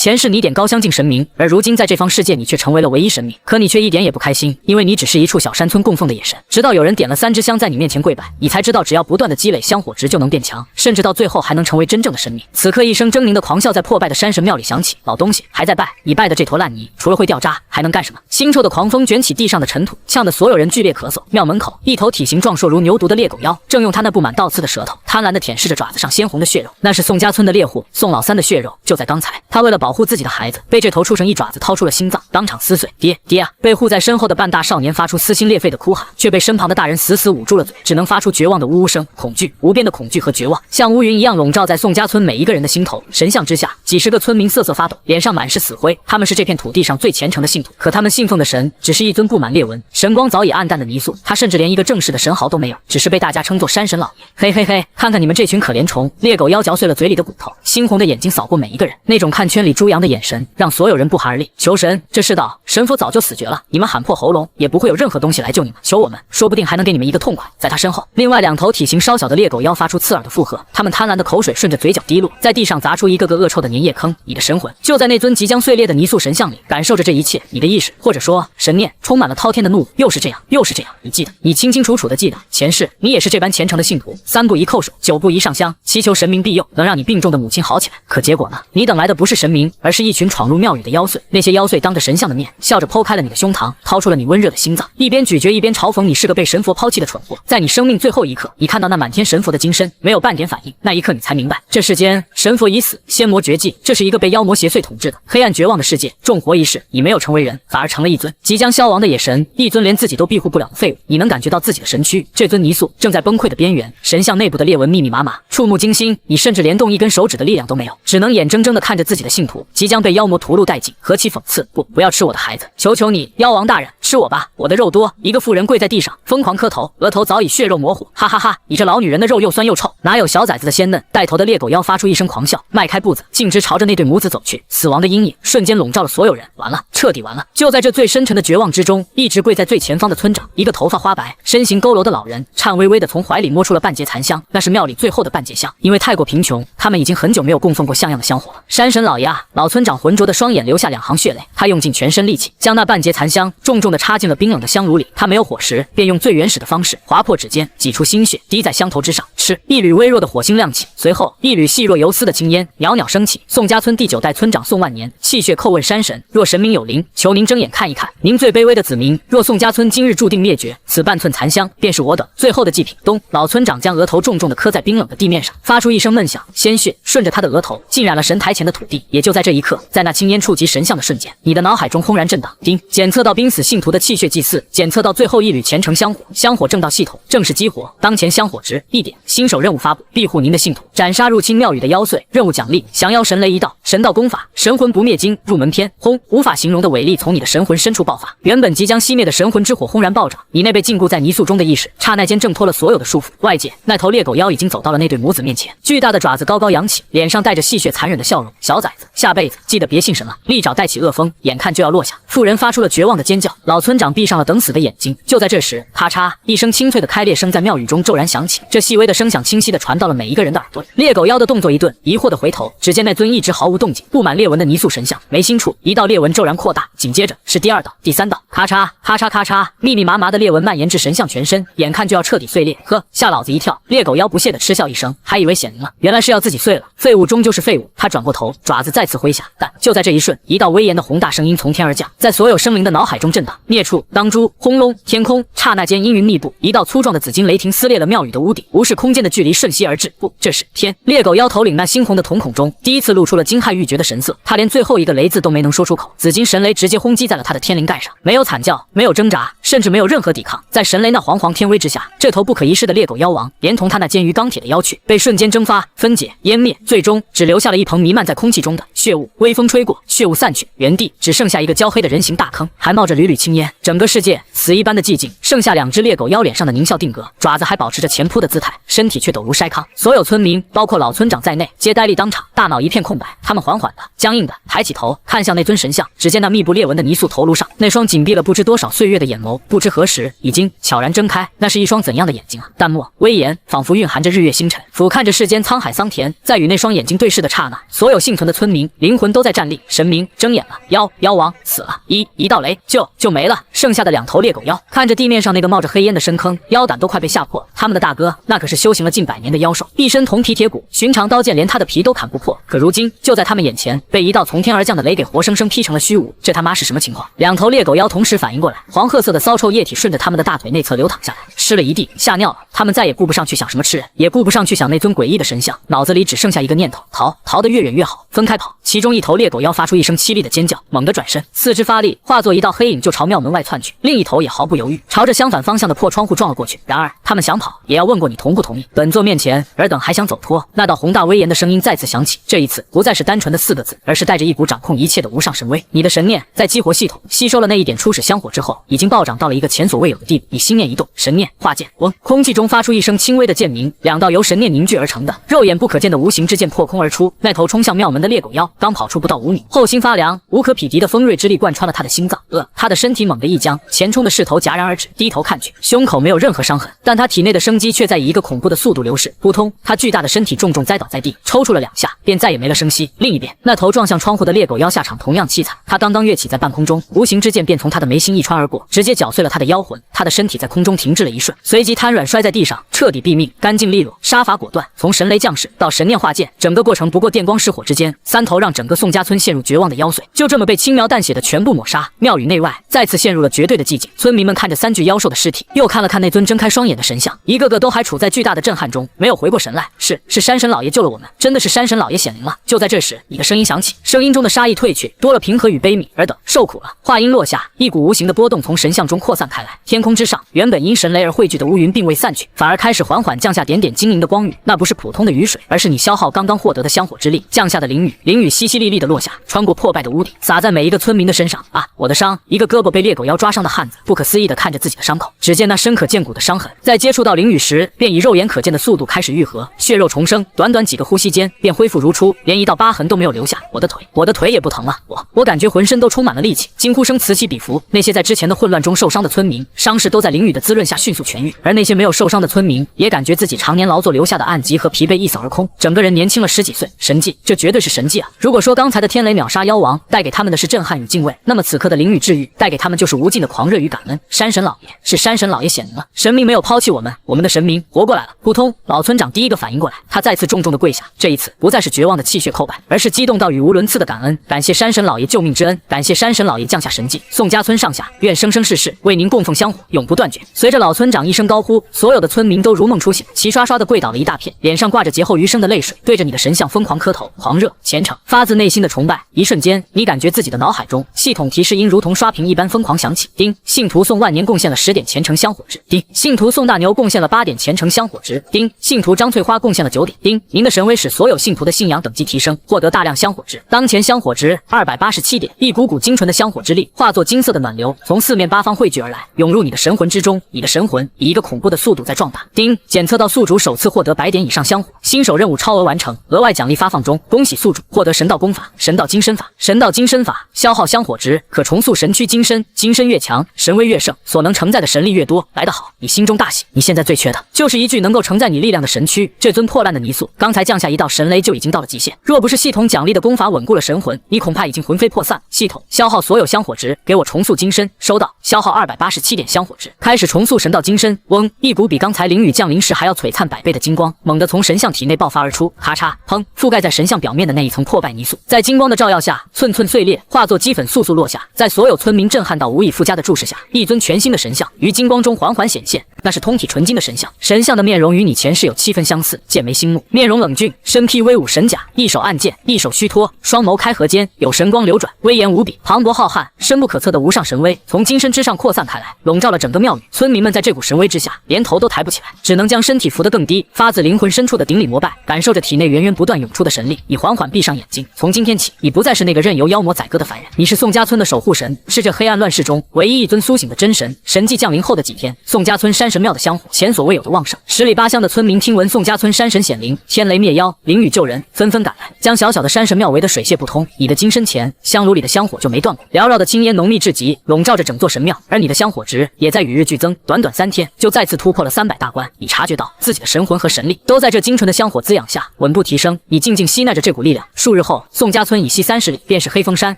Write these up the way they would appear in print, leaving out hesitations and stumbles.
前世你点高香敬神明，而如今在这方世界你却成为了唯一神明，可你却一点也不开心，因为你只是一处小山村供奉的野神。直到有人点了3支香在你面前跪拜，你才知道只要不断的积累香火值就能变强，甚至到最后还能成为真正的神明。此刻一声狰狞的狂笑在破败的山神庙里响起，老东西还在拜？你拜的这坨烂泥，除了会掉渣还能干什么？腥臭的狂风卷起地上的尘土，呛得所有人剧烈咳嗽。庙门口，一头体型壮硕如牛犊的猎狗妖，正用它那布满倒刺的舌头贪婪地舔舐着爪子上鲜红的血肉。那是宋家村的猎户宋老三的血肉。就在刚才，他为了保护自己的孩子，被这头畜生一爪子掏出了心脏，当场撕碎。爹爹啊！被护在身后的半大少年发出撕心裂肺的哭喊，却被身旁的大人死死捂住了嘴，只能发出绝望的呜呜声。恐惧，无边的恐惧和绝望，像乌云一样笼罩在宋家村每一个人的心头。神像之下，几十个村民瑟瑟发抖，脸上满是死灰。他们是这片土地上最虔诚的信徒，可他们信奉的神只是一尊布满裂纹、神光早已暗淡的泥塑，他甚至连一个正式的神豪都没有，只是被大家称作山神老爷。嘿嘿嘿，看看你们这群可怜虫！猎狗妖嚼碎了嘴里的骨头，猩红的眼睛扫过每一个人，那种看圈里猪羊的眼神让所有人不寒而栗。求神！这世道神佛早就死绝了，你们喊破喉咙也不会有任何东西来救你们。求我们，说不定还能给你们一个痛快。在他身后，另外2头体型稍小的猎狗妖发出刺耳的附和，他们贪婪的口水顺着嘴角滴落，在地上砸出一个个恶臭的粘液坑。你的神魂就在那尊即将碎裂的泥塑神像里，感受着这一切。你的意识或者说神念充满了滔天的怒。又是这样，又是这样。你记得，你清清楚楚的记得，前世你也是这般虔诚的信徒，3步一叩首，9步一上香，祈求神明庇佑，能让你病重的母亲好起来。可结果呢？你等来的不是神明，而是一群闯入庙宇的妖祟。那些妖祟当着神像的面，笑着剖开了你的胸膛，掏出了你温热的心脏，一边咀嚼一边嘲讽你是个被神佛抛弃的蠢货。在你生命最后一刻，你看到那满天神佛的金身，没有半点反应。那一刻你才明白，这世间神佛已死，仙魔绝迹，这是一个被妖魔邪祟统治的黑暗绝望的世界。纵活一世，你没有成为人，反而成了一尊即将消亡的野神，一尊连自己都庇护不了的废物。你能感觉到自己的神躯，这尊泥塑正在崩溃的边缘，神像内部的裂纹密密麻麻，触目惊心。你甚至连动一根手指的力量都没有，只能眼睁睁地看着自己的信徒即将被妖魔屠戮殆尽，何其讽刺！不要吃我的孩子，求求你，妖王大人，吃我吧，我的肉多。一个妇人跪在地上，疯狂磕头，额头早已血肉模糊。哈哈哈，你这老女人的肉又酸又臭，哪有小崽子的鲜嫩？带头的猎狗妖发出一声狂笑，迈开步子，径直朝着那对母子走去。死亡的阴影瞬间笼罩了所有人，完了，彻底完了！就在这最深沉的绝望之中，一直跪在最前方的村长，一个头发花白、身形佝偻的老人，颤巍巍地从怀里摸出了半截残香，那是庙里最后的半截香。因为太过贫穷，他们已经很久没有供奉过像样的香火了。山神老爷啊！老村长浑浊的双眼流下2行血泪，他用尽全身力气，将那半截残香重重地插进了冰冷的香炉里。他没有火石，便用最原始的方式划破指尖，挤出心血，滴在香头之上。吃，一缕微弱的火星亮起，随后一缕细若游丝的青烟袅袅升起。宋家村第9代村长宋万年气血叩问山神：若神明有灵，求您睁眼看一看，您最卑微的子民，若宋家村今日注定灭绝，此半寸残香便是我等最后的祭品。咚！老村长将额头重重地磕在冰冷的地面上，发出一声闷响，鲜血顺着他的额头浸染了神台前的土地。也就在这一刻，在那青烟触及神像的瞬间，你的脑海中轰然震荡。叮！检测到濒死信徒的气血祭祀，检测到最后一缕虔诚香火，香火正道系统正式激活，当前香火值1点，新手任务发布，庇护您的信徒，斩杀入侵庙宇的妖祟。任务奖励：降妖神雷一道，神道功法神魂不灭经入门篇。轰！无法形容的伟力从你的神魂深处爆发，原本即将熄灭的神魂之火轰然暴涨，你那被禁锢在泥塑中的意识刹那间挣脱了所有的束缚。外界，那头猎狗妖已经走到了那对母子面前，巨大的爪子高高扬起，脸上带着戏谑残忍的笑容。小崽子，下辈子记得别信神了！利爪带起恶风，眼看就要落下，妇人发出了绝望的尖叫。老村长闭上了等死的眼睛。就在这时，咔嚓一声清脆的开裂声在庙宇中骤然响起，这细微的声响清晰地传到了每一个人的耳朵里。猎狗妖的动作一顿，疑惑地回头，只见那尊一直毫无动静、布满裂纹的泥塑神像眉心处一道裂纹骤然扩大，紧接着是第2道、第3道，咔嚓咔嚓咔嚓，密密麻麻的裂纹蔓延至神像全身，眼看就要彻底碎裂。呵，吓老子一跳！猎狗妖不屑地嗤笑一声，还以为显灵了，原来是要自己碎了。废物终究是废物。他转过头，爪子再次挥下，但就在这一瞬，一道威严的宏大声音从天而降，在所有生灵的脑海中震荡。灭处当诛！轰隆！天空刹那间阴云密布，一道粗壮的紫金雷霆撕裂了庙宇的屋顶，无视空间的距离瞬息而至。不，这是天！猎狗妖头领那猩红的瞳孔中第一次露出了惊骇欲绝的神色，他连最后一个雷字都没能说出口，紫金神雷直接轰击在了他的天灵盖上，没有惨叫，没有挣扎，甚至没有任何抵抗。在神雷那煌煌天威之下，这头不可一世的猎狗妖王连同他那坚于钢铁的妖躯被瞬间蒸发、分解、湮灭，最终只留下了一蓬弥漫在空气中的血雾。微风吹过，血雾散去，原地只剩下一个焦黑的人形大坑，还冒着缕缕青烟。整个世界死一般的寂静，剩下2只猎狗妖脸上的狞笑定格，爪子还保持着前扑的姿态，身体却陡如筛糠。所有村民，包括老村长在内，皆呆立当场，大脑一片空白。他们缓缓的、僵硬的抬起头，看向那尊神像，只见那密布裂纹的泥塑头颅上，那双紧闭了不知多少岁月的眼眸，不知何时已经悄然睁开。那是一双怎样的眼睛啊！淡漠、威严，仿佛蕴含着日月星辰，俯瞰着世间沧海桑田。在与那双眼睛对视的刹那，所有幸存的村民灵魂都在站立。神明睁眼了，妖王死了，一道雷就没了，剩下的2头猎狗妖看着地面上那个冒着黑烟的深坑，妖胆都快被吓破。他们的大哥那可是修行了近100年的妖兽，一身铜皮铁骨，寻常刀剑连他的皮都砍不破，可如今就在他们眼前被一道从天而降的雷给活生生劈成了虚无，这他妈是什么情况？2头猎狗妖同时反应过来，黄褐色的骚臭液体顺着他们的大腿内侧流淌下来，湿了一地，吓尿了。他们再也顾不上去想什么吃人，也顾不上去想那尊诡异的神像，脑子里只剩下一个念头：逃得越远越好，分开跑。其中一头猎狗妖发出一声凄厉的尖叫，猛地转身，四肢发力，化作一道黑影就朝庙门外窜去。另一头也毫不犹豫，朝着相反方向的破窗户撞了过去。然而他们想跑，也要问过你同不同意。本座面前，尔等还想走脱？那道宏大威严的声音再次响起，这一次不再是单纯的4个字，而是带着一股掌控一切的无上神威。你的神念在激活系统吸收了那一点初始香火之后，已经暴涨到了一个前所未有的地步。你心念一动，神念化剑，嗡，空气中发出一声轻微的剑鸣，2道由神念凝聚而成的肉眼不可见的无形之剑破空而出。那头冲向庙门的猎狗妖刚跑出不到5米，后心发凉，无可匹敌的锋锐之力贯穿了他的心脏。他的身体猛地一僵，前冲的势头戛然而止，低头看去，胸口没有任何伤痕，但他体内的生机却在以一个恐怖的速度流逝。扑通，他巨大的身体重重栽倒在地，抽搐了2下，便再也没了声息。另一边，那头撞向窗户的猎狗妖下场同样凄惨，他刚刚跃起在半空中，无形之剑便从他的眉心一穿而过，直接绞碎了他的妖魂。他的身体在空中停滞了一瞬，随即瘫软摔在地上，彻底毙命，干净利落，杀伐果断。从神雷降世到神念化剑，整个过程不过电光石火之间，3头让整个宋家村陷入绝望的妖祟就这么被轻描淡写的全部抹杀。庙宇内外再次陷入了绝对的寂静。村民们看着3具妖兽的尸体，又看了看那尊睁开双眼的神像，一个个都还处在巨大的震撼中，没有回过神来。是山神老爷救了我们，真的是山神老爷显灵了。就在这时，你的声音响起，声音中的杀意褪去，多了平和与悲悯。尔等受苦了。话音落下，一股无形的波动从神像中扩散开来，天空之上原本因神雷而汇聚的乌云并未散去，反而开始缓缓降下点点晶莹的光雨。那不是普通的雨水，而是你消耗刚刚获得的香火之力降下的灵雨。灵雨淅淅沥沥的落下，穿过破败的屋顶，洒在每一个村民的身上。啊，我的伤！一个胳膊被猎狗妖抓伤的汉子不可思议地看着自己的伤口，只见那深可见骨的伤痕，在接触到灵雨时，便以肉眼可见的速度开始愈合，血肉重生，短短几个呼吸间便恢复如初，连一道疤痕都没有留下。我的腿也不疼了，我感觉浑身都充满了力气。惊呼声此起彼伏，那些在之前的混乱中受伤的村民，伤势都在灵雨的滋润下迅速痊愈，而那些没有受伤的村民，也感觉自己常年劳作留下的暗疾和疲惫一扫而空，整个人年轻了10几岁。神迹，这绝对是神迹啊！如果说刚才的天雷秒杀妖王带给他们的是震撼与敬畏，那么此刻的灵雨治愈带给他们就是无尽的狂热与感恩。山神老爷，是山神老爷显灵了，神明没有抛弃我们，我们的神明活过来了。扑通，老村长第一个反应过来，他再次重重的跪下，这一次不再是绝望的气血叩拜，而是激动到语无伦次的感恩，感谢山神老爷救命之恩，感谢山神老爷降下神迹，宋家村上下愿生生世世为您供奉香火，永不断绝。随着老村长一声高呼，所有的村民都如梦初醒，齐刷刷的跪倒了一大片，脸上挂着劫后余生的泪水，对着你的神像疯狂磕头，狂热虔诚，发自内心的崇拜。一瞬间，你感觉自己的脑海中系统提示音如同刷屏一般疯狂响起。叮，信徒宋万年贡献了10点虔诚香火值。叮，信徒宋大牛贡献了8点虔诚香火值。叮，信徒张翠花贡献了9点。叮，您的神威使所有信徒的信仰等级提升，获得大量香火值。当前香火值287点。一股股精纯的香火之力化作金色的暖流，从4面8方汇聚而来，涌入你的神魂之中。你的神魂以一个恐怖的速度在壮大。叮，检测到宿主首次获得100点以上香火，新手任务超额完成，额外奖励发放中。恭喜宿主获得神道功法、神道金身法、神道金身法，消耗香火值可重塑神躯金身，金身越强，神威越盛，所能承载的神力越多。来得好，你心中大喜。你现在最缺的就是一具能够承载你力量的神躯。这尊破烂的泥塑，刚才降下一道神雷就已经到了极限，若不是系统奖励的功法稳固了神魂，你恐怕已经魂飞魄散。系统消耗所有香火值，给我重塑金身。收到，消耗287点香火值，开始重塑神道金身。嗡，一股比刚才灵雨降临时还要璀璨100倍的金光猛地从神像体内爆发而出，咔嚓，砰，覆盖在神像表面的那一层破败泥塑，在金光的照耀下寸寸碎裂，化作齑粉簌簌落下。在所有村民震撼到无以复加的注视下，一尊全新的神像于金光中缓缓显现。那是通体纯金的神像，神像的面容与你前世有7分相似，剑眉星目，面容冷峻，身披威武神甲，一手按剑，一手虚脱，双眸开合间有神光流转，威严无比，磅礴浩瀚，深不可测的无上神威从金身之上扩散开来，笼罩了整个庙宇。村民们在这股神威之下，连头都抬不起来，只能将身体扶得更低，发自灵魂深处的顶礼膜拜，感受着体内源源不断涌出的神力。你缓缓闭上眼睛，从今天起，你不再是那个任由妖魔宰割的凡人，你是宋家村的守护神，是这黑暗乱世中唯一一尊苏醒的真神。神迹降临后的几天，宋家村山神庙的香火前所未有的旺盛，10里8乡的村民听闻宋家村山神显灵，天雷灭妖，灵雨救人，纷纷赶来，将小小的山神庙围得水泄不通。你的金身前，香炉里的香香火就没断过，缭绕的青烟浓密至极，笼罩着整座神庙，而你的香火值也在与日俱增，短短3天就再次突破了300大关。你察觉到自己的神魂和神力都在这精纯的香火滋养下稳步提升，你静静吸纳着这股力量。数日后，宋家村以西30里便是黑风山，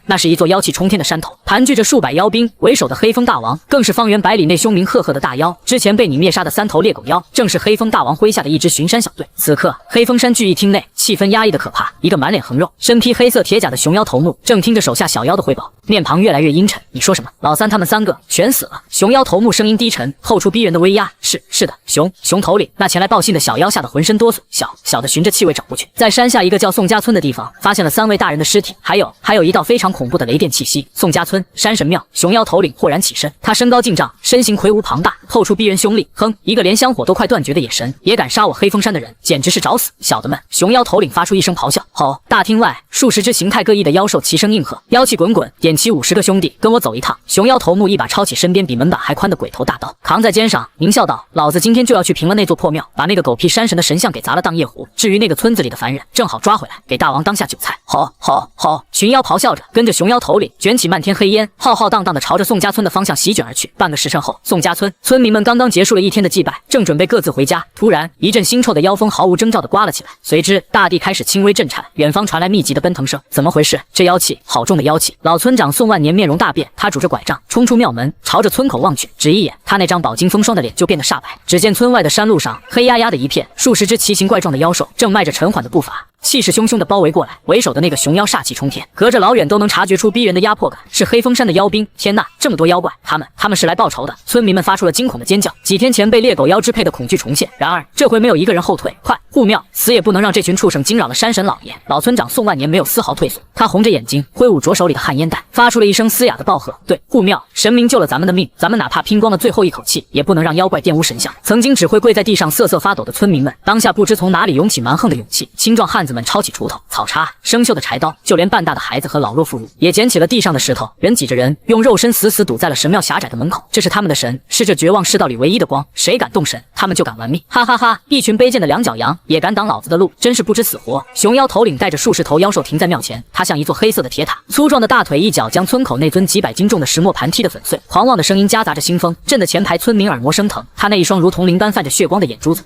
那是一座妖气冲天的山头，盘踞着数百妖兵，为首的黑风大王更是方圆100里内凶名赫赫的大妖。之前被你灭杀的3头猎狗妖，正是黑风大王麾下的一支巡山小队。此刻，黑风山聚义厅内气氛压抑的可怕，一个满脸横肉、身披黑色铁甲的熊妖头目正听着手下小妖的汇报，面庞越来越阴沉。你说什么？老三他们3个全死了。熊妖头目声音低沉，透出逼人的威压。是的，熊头领。那前来报信的小妖吓得浑身哆嗦，小的循着气味找过去，在山下一个叫宋家村的地方，发现了3位大人的尸体，还有一道非常恐怖的雷电气息。宋家村山神庙，熊妖头领豁然起身，他身高近丈，身形魁梧庞大，透出逼人凶力。哼，一个连香火都快断绝的野神，也敢杀我黑风山的人，简直是找死！小的们，熊妖头领发出一声咆哮。吼！大厅外数十只形态各异的妖兽齐声应和，妖气滚滚，点齐50个兄弟，跟我走一趟。熊妖头目一把抄起身边比门板还宽的鬼头大刀，扛在肩上，狞笑道：老子今天就要去平了那座破庙，把那个狗屁山神的神像给砸了当夜壶。至于那个村子里的凡人，正好抓回来，给大王当下韭菜。吼！群妖咆哮着，跟着熊妖头领卷起漫天黑烟，浩浩荡荡地朝着宋家村的方向席卷而去。半个时辰后，宋家村村民们刚刚结束了1天的祭拜，正准备各自回家，突然一阵腥臭的妖风毫无征兆地刮了起来，随之大地开始轻微震颤，远方传来密集的奔腾声。怎么回事？这妖气好重的妖气！老村长宋万年面容大变，他拄着拐杖冲出庙门，朝着村口望去，只一眼，他那张饱经风霜的脸就变得煞白。只见村外的山路上黑压压的一片，数十只奇形怪状的妖兽正迈着沉缓的步伐，气势汹汹地包围过来。为首的那个熊妖煞气冲天，隔着老远都能察觉出逼人的压迫感，是黑风山的妖兵。天呐，这么多妖怪，他们是来报仇的！村民们发出了惊恐的尖叫。几天前被猎狗妖支配的恐惧重现，然而这回没有一个人后退，快护庙，死也不能让这群畜生惊扰了山神老爷！老村长宋万年没有丝毫退缩，他红着眼睛挥舞着手里的旱烟袋，发出了一声嘶哑的暴喝：对，护庙，神明救了咱们的命，咱们哪怕拼光了最后一口气，也不能让妖怪玷污神像。曾经只会跪在地上瑟瑟发抖的村民们，当下不知从哪里涌起蛮横的勇气，青壮汉子们抄起锄头、草叉、生锈的柴刀，就连半大的孩子和老弱妇孺也捡起了地上的石头，人挤着人，用肉身死死堵在了神庙狭窄的门口。这是他们的神，是这绝望世道里唯一的光，谁敢动神，他们就敢玩命！哈哈哈！一群卑贱的两脚羊也敢挡老子的路，真是不知死活！熊妖头领带着数十头妖兽停在庙前，他像一座黑色的铁塔，粗壮的大腿一脚将村口那尊几百斤重的石磨盘踢得粉碎，狂妄的声音夹杂着腥风，震得前排村民耳膜生疼。他那一双如同灵般泛着血光的眼珠子，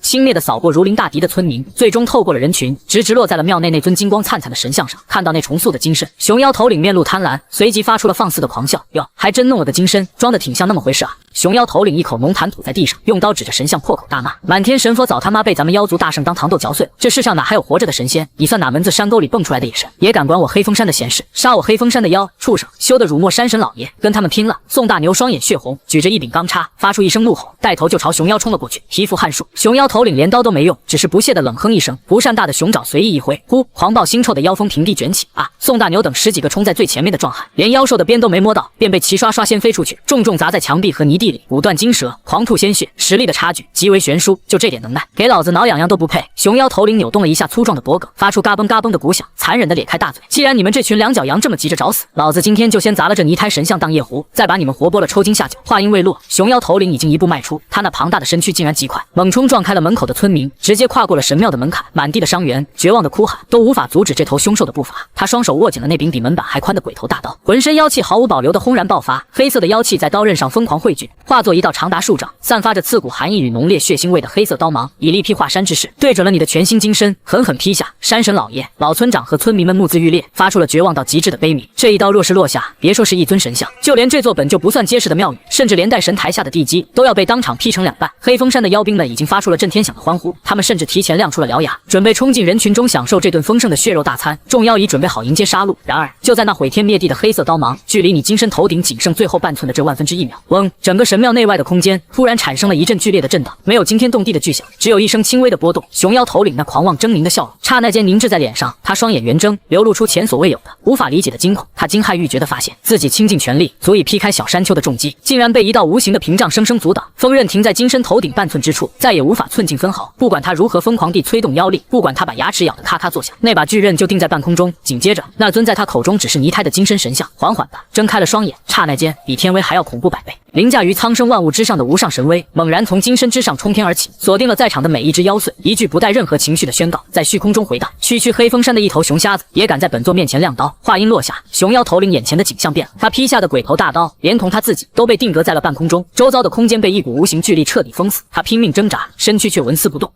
轻蔑地扫过如临大敌的村民，最终透过了人群，直落在了庙内那尊金光灿灿的神像上。看到那重塑的金身，熊妖头领面露贪婪，随即发出了放肆的狂笑：哟，还真弄我的金身，装得挺像那么回事啊！熊妖头领一口浓痰吐在地上，用刀指着神像破口大骂：满天神佛早他妈被咱们妖族大圣当糖豆嚼碎了，这世上哪还有活着的神仙？你算哪门子山沟里蹦出来的野神，也敢管我黑风山的闲事？杀我黑风山的妖畜生，休得辱没山神老爷，跟他们拼了！宋大牛双眼血红，举着一柄钢叉，发出一声怒吼，带头就朝熊妖冲了过去，皮肤汗数。熊妖头领连刀都没用，只是不屑地冷哼一声，不善大的熊爪随意一挥，呼，狂暴腥臭的妖风平地卷起。啊！宋大牛等10几个冲在最前面的壮汉，连妖兽的边都没摸到，便被齐刷刷掀飞出去，重重砸在墙壁和泥地里，骨断筋折，狂吐鲜血，实力的差距极为悬殊。就这点能耐，给老子挠痒痒都不配！熊妖头领扭动了一下粗壮的脖颈，发出嘎嘣嘎嘣的鼓响，残忍地咧开大嘴。既然你们这群两脚羊这么急着找死，老子今天就先砸了这泥胎神像当夜壶，再把你们活剥了抽筋下酒。话音未落，熊妖头领已经一步迈出，他那庞大的身躯竟然极快，猛冲撞开了门口的村民，直接跨过了神庙的门槛，满地的伤员绝望的哭喊都无法阻止这头凶兽的步伐。他双手握紧了那柄比门板还宽的鬼头大刀，浑身妖气毫无保留的轰然爆发，黑色的妖气在刀刃上疯狂汇聚，化作一道长达数丈、散发着刺骨寒意与浓烈血腥味的黑色刀芒，以力劈华山之势对准了你的全新金身，狠狠劈下。山神老爷、老村长和村民们目眦欲裂，发出了绝望到极致的悲鸣。这一刀若是落下，别说是一尊神像，就连这座本就不算结实的庙宇，甚至连带神台下的地基都要被当场劈成2半。黑风山的妖兵们已经发出了震天响的欢呼，他们甚至提前亮出了獠牙，准备冲进人群中享受这顿丰盛的血肉大餐。众妖已准备好迎接杀戮，然而就在那毁天灭地的黑色刀芒距离你金身头顶仅剩最后半寸的这1/1000秒，嗡！整个神庙内外的空间突然产生了一阵剧烈的震荡，没有惊天动地的巨响，只有一声轻微的波动。熊妖头领那狂妄狰狞的笑容刹那间凝滞在脸上，他双眼圆睁，流露出前所未有的无法理解的惊恐。他惊骇欲绝地发现自己倾尽全力足以劈开小山丘的重击，竟然被一道无形的屏障生生阻挡，锋刃停在金身头顶半寸之处，再也无法寸进分毫。不管他如何疯狂地催动妖力，不管他把牙齿咬得咔咔作响，那把巨刃就定在半空中。紧接着，那尊在他口中只是泥胎的金身神像缓缓地睁开了双眼，刹那间比天威还要恐怖100倍。凌驾于苍生万物之上的无上神威猛然从金身之上冲天而起，锁定了在场的每一只妖祟，一句不带任何情绪的宣告在虚空中回荡。区区黑风山的一头熊瞎子也敢在本座面前亮刀。话音落下，熊妖头领眼前的景象变了，他劈下的鬼头大刀连同他自己都被定格在了半空中，周遭的空间被一股无形巨力彻底封死。他拼命挣扎，身躯却纹丝不动。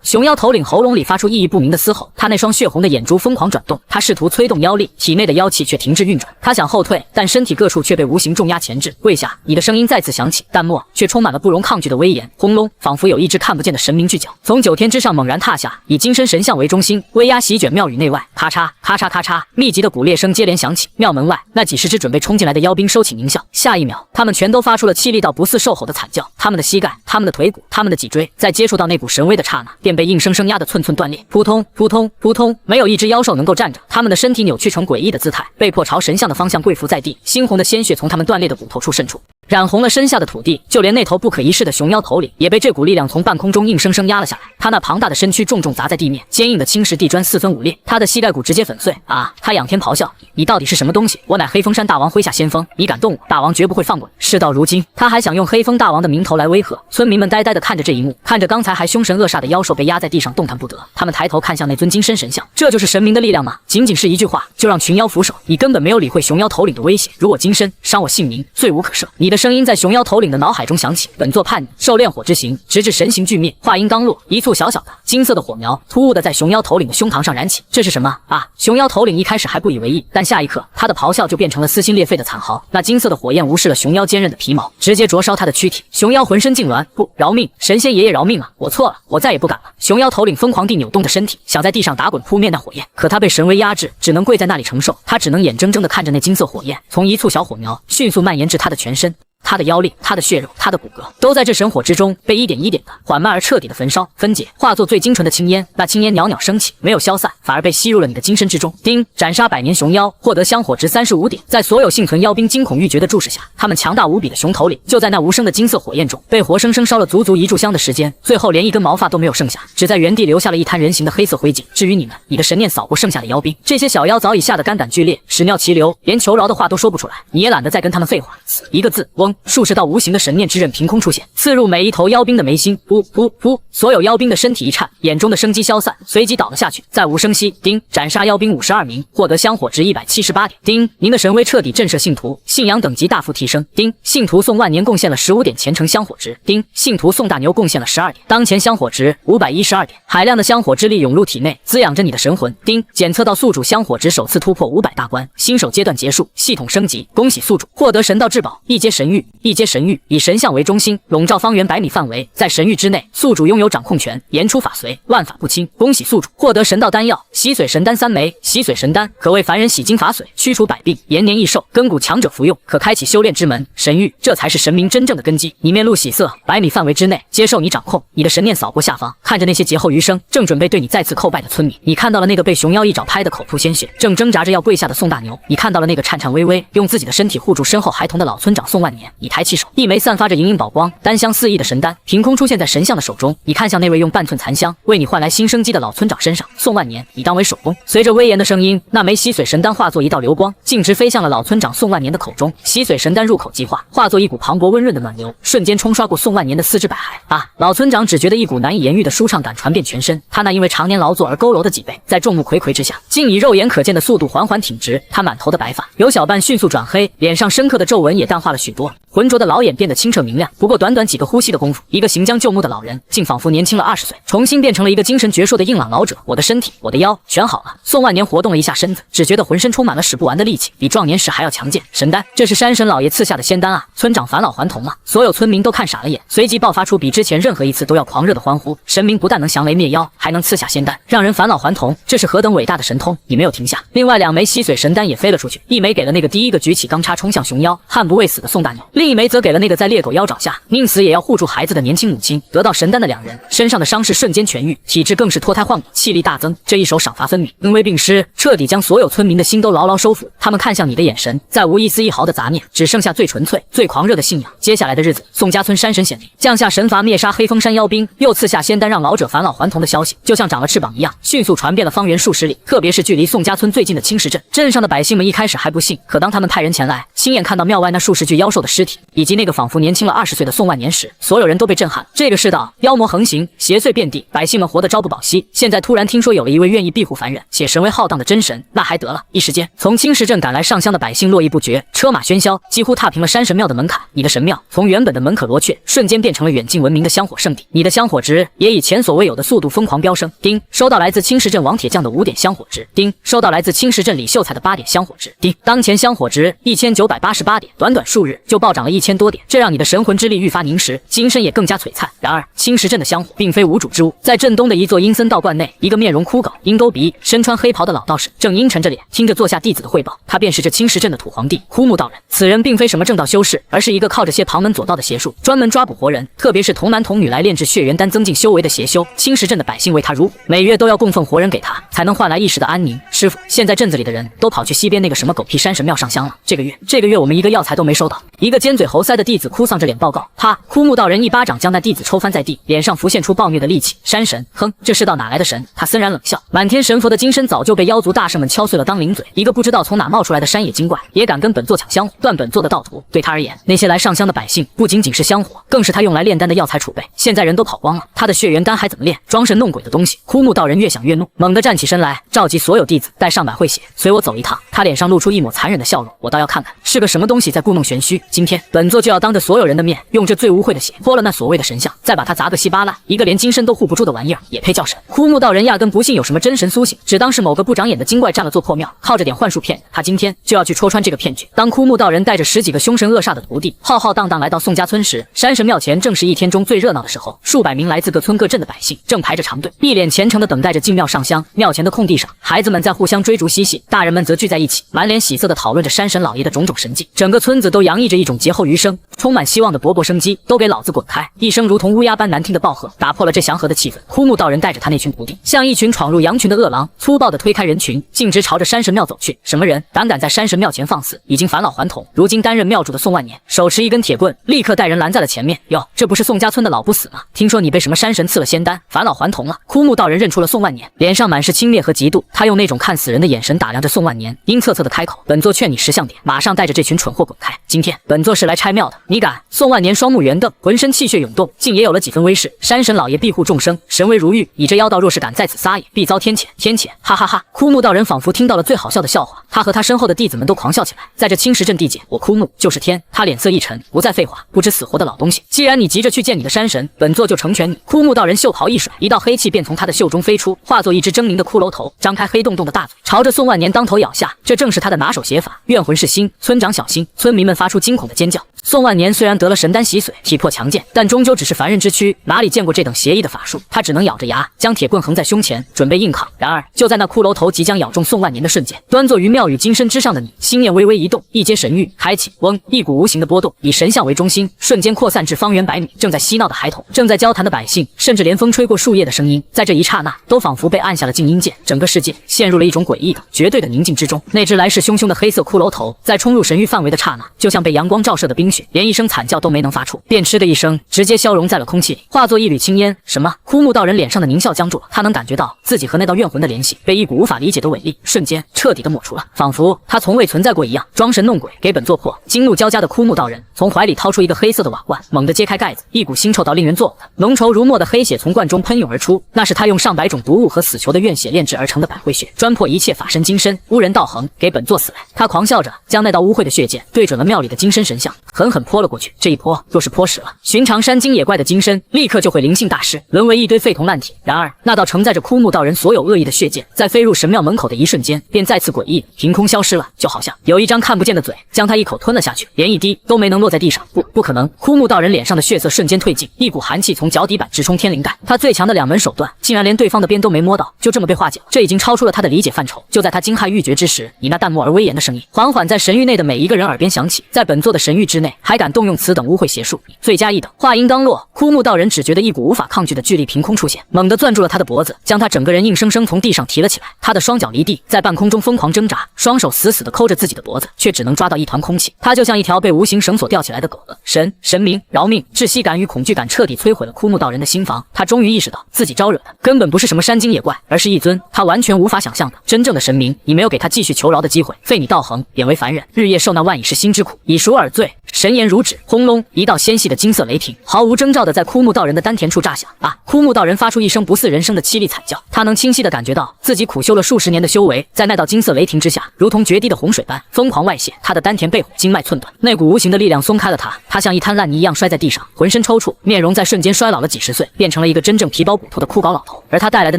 熊妖头领喉咙里发出意义不明的嘶吼，他那双血红的眼珠疯狂转动，他试图催动妖力，体内的妖气却停滞运转。他想后退，但身体各处却被无形重压钳制。跪下！你的声音再次响起，淡漠却充满了不容抗拒的威严。轰隆，仿佛有一只看不见的神明巨脚从9天之上猛然踏下，以金身神像为中心，威压席卷庙宇内外。咔嚓咔嚓咔嚓，密集的骨裂声接连响起。庙门外那几十只准备冲进来的妖兵收起狞笑，下一秒，他们全都发出了凄厉到不似兽吼的惨叫。他们的膝盖、他们的腿骨、他们的脊椎，在接触到那股神威的刹那，便被硬生生压得寸寸断裂。扑通扑通扑通，没有一只妖兽能够站着，他们的身体扭曲成诡异的姿态，被迫朝神像的方向跪伏在地，猩红的鲜血从他们断裂的骨头处渗出，染红了身下的土地。就连那头不可一世的熊妖头领也被这股力量从半空中硬生生压了下来，他那庞大的身躯重重砸在地面，坚硬的青石地砖四分五裂，他的膝盖骨直接粉碎。他仰天咆哮，你到底是什么东西？我乃黑风山大王麾下先锋，你敢动我，大王绝不会放过你。事到如今，他还想用黑风大王的名头来威吓。村民们呆呆地看着这一幕，看着刚才还凶神恶煞的妖兽被压在地上动弹不得，他们抬头看向那尊金身神像，这就是神明的力量吗？仅仅是一句话就让群妖俯首，你根本没有理会熊妖头领的威胁。如我金身伤我性命，罪无可赦。你的声音在熊妖头领的脑海中响起，本座判你受炼火之刑，直至神形俱灭。话音刚落，一簇小小的金色的火苗突兀的在熊妖头领的胸膛上燃起。这是什么啊？熊妖头领一开始还不以为意，但下一刻他的咆哮就变成了撕心裂肺的惨嚎。那金色的火焰无视了熊妖坚韧的皮毛，直接灼烧他的躯体。熊妖浑身痉挛，不，饶命！神仙爷爷饶命啊！我错了，我再也不敢了。熊妖头领疯狂地扭动着身体，想在地上打滚扑灭那火焰，可他被神威压制，只能跪在那里承受。他只能眼睁睁地看着那金色火焰从一簇小火苗迅速蔓延至他的全身。他的妖力、他的血肉、他的骨骼，都在这神火之中被一点一点的缓慢而彻底的焚烧、分解，化作最精纯的青烟。那青烟袅袅升起，没有消散，反而被吸入了你的精身之中。丁，斩杀100年熊妖，获得香火值35点。在所有幸存妖兵惊恐欲绝的注视下，他们强大无比的熊头领就在那无声的金色火焰中被活生生烧了足足1炷香的时间，最后连一根毛发都没有剩下，只在原地留下了一滩人形的黑色灰烬。至于你们，你的神念扫过剩下的妖兵，这些小妖早已吓得肝胆俱裂，屎尿齐流，连求饶的话都说不出来。你也懒得再跟他们废话，一个字，嗡！数十道无形的神念之刃凭空出现，刺入每一头妖兵的眉心。噗噗噗！所有妖兵的身体一颤，眼中的生机消散，随即倒了下去。再无声息。丁，斩杀妖兵52名，获得香火值178点。丁，您的神威彻底震慑信徒，信仰等级大幅提升。丁，信徒宋万年贡献了15点虔诚香火值。丁，信徒宋大牛贡献了12点，当前香火值512点。海量的香火之力涌入体内，滋养着你的神魂。丁，检测到宿主香火值首次突破500大关，新手阶段结束，系统升级，恭喜宿主获得神道至宝一阶神域。一阶神域以神像为中心，笼罩方圆100米范围，在神域之内，宿主拥有掌控权，言出法随，万法不侵。恭喜宿主获得神道丹药洗髓神丹3枚。洗髓神丹可为凡人洗精法髓，驱除百病，延年益寿，根骨强者服用，可开启修炼之门。神域，这才是神明真正的根基。你面露喜色，100米范围之内接受你掌控。你的神念扫过下方，看着那些劫后余生，正准备对你再次叩拜的村民，你看到了那个被熊妖一爪拍得口吐鲜血，正挣扎着要跪下的宋大牛，你看到了那个颤颤巍巍用自己的身体护住身后孩童的老村长宋万年。你抬起手，一枚散发着莹莹宝光、丹香四溢的神丹凭空出现在神像的手中。你看向那位用半寸残香为你换来新生机的老村长身上，宋万年，你当为首功。随着威严的声音，那枚洗髓神丹化作一道流光，径直飞向了老村长宋万年的口中。洗髓神丹入口即化，化作一股磅礴温润的暖流，瞬间冲刷过宋万年的四肢百骸。老村长只觉得一股难以言喻的舒畅感传遍全身，他那因为常年劳作而佝偻的脊背，在众目睽睽之下，竟以肉眼可见的速度缓缓挺直。他满头的白发由小半迅速转黑，脸上深刻的皱纹也淡化了许多，浑浊的老眼变得清澈明亮。不过短短几个呼吸的功夫，一个行将就木的老人竟仿佛年轻了20岁，重新变成了一个精神矍铄的硬朗老者。我的身体，我的腰全好了。宋万年活动了一下身子，只觉得浑身充满了使不完的力气，比壮年时还要强健。神丹，这是山神老爷赐下的仙丹啊！村长返老还童了，所有村民都看傻了眼，随即爆发出比之前任何一次都要狂热的欢呼。神明不但能降雷灭妖，还能赐下仙丹，让人返老还童，这是何等伟大的神通！你没有停下，另外2枚洗髓神丹也飞了出去，一枚给了那个第一个举起钢叉冲向熊妖悍不畏死的宋大牛，另一枚则给了那个在猎狗妖爪下宁死也要护住孩子的年轻母亲。得到神丹的2人身上的伤势瞬间痊愈，体质更是脱胎换骨，气力大增。这一手赏罚分明，恩威并施，彻底将所有村民的心都牢牢收服。他们看向你的眼神再无一丝一毫的杂念，只剩下最纯粹最狂热的信仰。接下来的日子，宋家村山神显灵，降下神罚灭杀黑风山妖兵，又赐下仙丹让老者返老还童的消息，就像长了翅膀一样，迅速传遍了方圆数十里，特别是距离宋家村最近的青石镇。镇上的百姓们一开始还不信，可当他们派人前来亲眼看到庙外那数十具妖兽的尸体，体，以及那个仿佛年轻了20岁的宋万年时，所有人都被震撼。这个世道妖魔横行，邪祟遍地，百姓们活得朝不保夕。现在突然听说有了一位愿意庇护凡人且神为浩荡的真神，那还得了？一时间，从青石镇赶来上香的百姓络绎不绝，车马喧嚣，几乎踏平了山神庙的门槛。你的神庙从原本的门可罗雀，瞬间变成了远近闻名的香火圣地。你的香火值也以前所未有的速度疯狂飙升。丁，收到来自青石镇王铁匠的5点香火值。丁，收到来自青石镇李秀才的8点香火值。丁，当前香火值1988点，短短数日就暴涨了1000多点，这让你的神魂之力愈发凝实，精神也更加璀璨。然而，青石镇的香火并非无主之物，在镇东的一座阴森道观内，一个面容枯槁、鹰钩鼻、身穿黑袍的老道士正阴沉着脸听着座下弟子的汇报。他便是这青石镇的土皇帝枯木道人。此人并非什么正道修士，而是一个靠着些旁门左道的邪术，专门抓捕活人，特别是童男童女来炼制血元丹增进修为的邪修。青石镇的百姓为他如虎，每月都要供奉活人给他，才能换来一时的安宁。师傅，现在镇子里的人都跑去西边那个什么狗屁山神庙上香了。这个月我们一个药材都没收到。一个尖嘴猴腮的弟子哭丧着脸报告。他枯木道人一巴掌将那弟子抽翻在地，脸上浮现出暴虐的戾气。山神，哼，这世道哪来的神？他森然冷笑。满天神佛的金身早就被妖族大圣们敲碎了当零嘴，一个不知道从哪冒出来的山野精怪也敢跟本座抢香火，断本座的道途。对他而言，那些来上香的百姓不仅仅是香火，更是他用来炼丹的药材储备。现在人都跑光了，他的血元丹还怎么炼？装神弄鬼的东西！枯木道人越想越怒，猛地站起身来，召集所有弟子，带上百会血，随我走一趟。他脸上露出一抹残忍的笑容，我倒要看看是个什么东西在故弄玄虚。今天本座就要当着所有人的面，用这最污秽的血泼了那所谓的神像，再把他砸个稀巴烂。一个连金身都护不住的玩意儿，也配叫神？枯木道人压根不信有什么真神苏醒，只当是某个不长眼的精怪占了座破庙，靠着点幻术骗人。他今天就要去戳穿这个骗局。当枯木道人带着10几个凶神恶煞的徒弟，浩浩荡荡来到宋家村时，山神庙前正是一天中最热闹的时候。数百名来自各村各镇的百姓正排着长队，一脸虔诚地等待着进庙上香。庙前的空地上，孩子们在互相追逐嬉戏，大人们则聚在一起，满脸喜色地讨论着山神老爷的种种神迹。整个村子都洋溢着一种劫后余生、充满希望的勃勃生机。都给老子滚开！一声如同乌鸦般难听的暴喝打破了这祥和的气氛。枯木道人带着他那群徒弟，像一群闯入羊群的饿狼，粗暴地推开人群，径直朝着山神庙走去。什么人胆敢在山神庙前放肆？已经返老还童，如今担任庙主的宋万年，手持一根铁棍，立刻带人拦在了前面。哟，这不是宋家村的老不死吗？听说你被什么山神赐了仙丹，返老还童了？枯木道人认出了宋万年，脸上满是轻蔑和嫉妒。他用那种看死人的眼神打量着宋万年，阴恻恻地开口：本座劝你识相点，马上带着这群蠢货滚开！今天本座是来拆庙的，你敢？宋万年双目圆瞪，浑身气血涌动，竟也有了几分威势。山神老爷庇护众生，神为如玉，你这妖道若是敢在此撒野，必遭天谴！天谴！哈哈哈！枯木道人仿佛听到了最好笑的笑话，他和他身后的弟子们都狂笑起来。在这青石镇地界，我枯木就是天。他脸色一沉，不再废话，不知死活的老东西，既然你急着去见你的山神，本座就成全你。枯木道人袖袍一甩，一道黑气便从他的袖中飞出，化作一只狰狞的骷髅头，张开黑洞洞的大嘴，朝着宋万年当头咬下。这正是他的拿手写法，怨魂噬心。村长小心！村民们发出惊恐的尖叫。宋万年虽然得了神丹洗髓，体魄强健，但终究只是凡人之躯，哪里见过这等邪异的法术？他只能咬着牙，将铁棍横在胸前，准备硬抗。然而，就在那骷髅头即将咬中宋万年的瞬间，端坐于庙宇金身之上的你，心念微微一动，一阶神域开启。嗡，一股无形的波动，以神像为中心，瞬间扩散至方圆100米。正在嬉闹的孩童，正在交谈的百姓，甚至连风吹过树叶的声音，在这一刹那，都仿佛被按下了静音键。整个世界陷入了一种诡异的、绝对的宁静之中。那只来势汹汹的黑色骷髅头，在冲入神域范围的刹那，就像被阳光照射的冰雪，连一声惨叫都没能发出，便嗤的一声，直接消融在了空气里，化作一缕青烟。什么？枯木道人脸上的狞笑僵住了，他能感觉到自己和那道怨魂的联系被一股无法理解的伟力瞬间彻底的抹除了，仿佛他从未存在过一样。装神弄鬼，给本座破！惊怒交加的枯木道人从怀里掏出一个黑色的瓦罐，猛地揭开盖子，一股腥臭到令人作呕的浓稠如墨的黑血从罐中喷涌而出，那是他用上百种毒物和死囚的怨血炼制而成的百会血，专破一切法身金身，污人道行，给本座死来！他狂笑着，将那道污秽的血剑对准了庙里的金身神像，狠狠泼了过去。这一泼若是泼实了，寻常山精野怪的金身立刻就会灵性大失，沦为一堆废铜烂铁。然而，那道承载着枯木道人所有恶意的血剑，在飞入神庙门口的一瞬间，便再次诡异凭空消失了，就好像有一张看不见的嘴将他一口吞了下去，连一滴都没能落在地上。不可能！枯木道人脸上的血色瞬间褪尽，一股寒气从脚底板直冲天灵盖。他最强的2门手段，竟然连对方的边都没摸到，就这么被化解了，这已经超出了他的理解范畴。就在他惊骇欲绝之时，你那淡漠而威严的声音缓缓在神域内的每一个人耳边响起：在本座的神域之内，还敢动用此等污秽邪术，罪加一等！话音刚落，枯木道人只觉得一股无法抗拒的巨力凭空出现，猛地攥住了他的脖子，将他整个人硬生生从地上提了起来。他的双脚离地，在半空中疯狂挣扎，双手死死地抠着自己的脖子，却只能抓到一团空气。他就像一条被无形绳索吊起来的狗了。神明饶命！窒息感与恐惧感彻底摧毁了枯木道人的心房。他终于意识到，自己招惹的根本不是什么山精野怪，而是一尊他完全无法想象的真正的神明。你没有给他继续求饶的机会，废你道行，贬为凡人，日夜受那万已是心之苦，以赎尔罪。神颜如纸，轰隆，一道纤细的金色雷霆毫无征兆的在枯木道人的丹田处炸响。啊！枯木道人发出一声不似人声的凄厉惨叫，他能清晰地感觉到自己苦修了数十年的修为，在那道金色雷霆之下，如同决堤的洪水般疯狂外泄。他的丹田被火，经脉寸断，那股无形的力量松开了他，他像一滩烂泥一样摔在地上，浑身抽搐，面容在瞬间衰老了几十岁，变成了一个真正皮包骨头的枯槁老头。而他带来的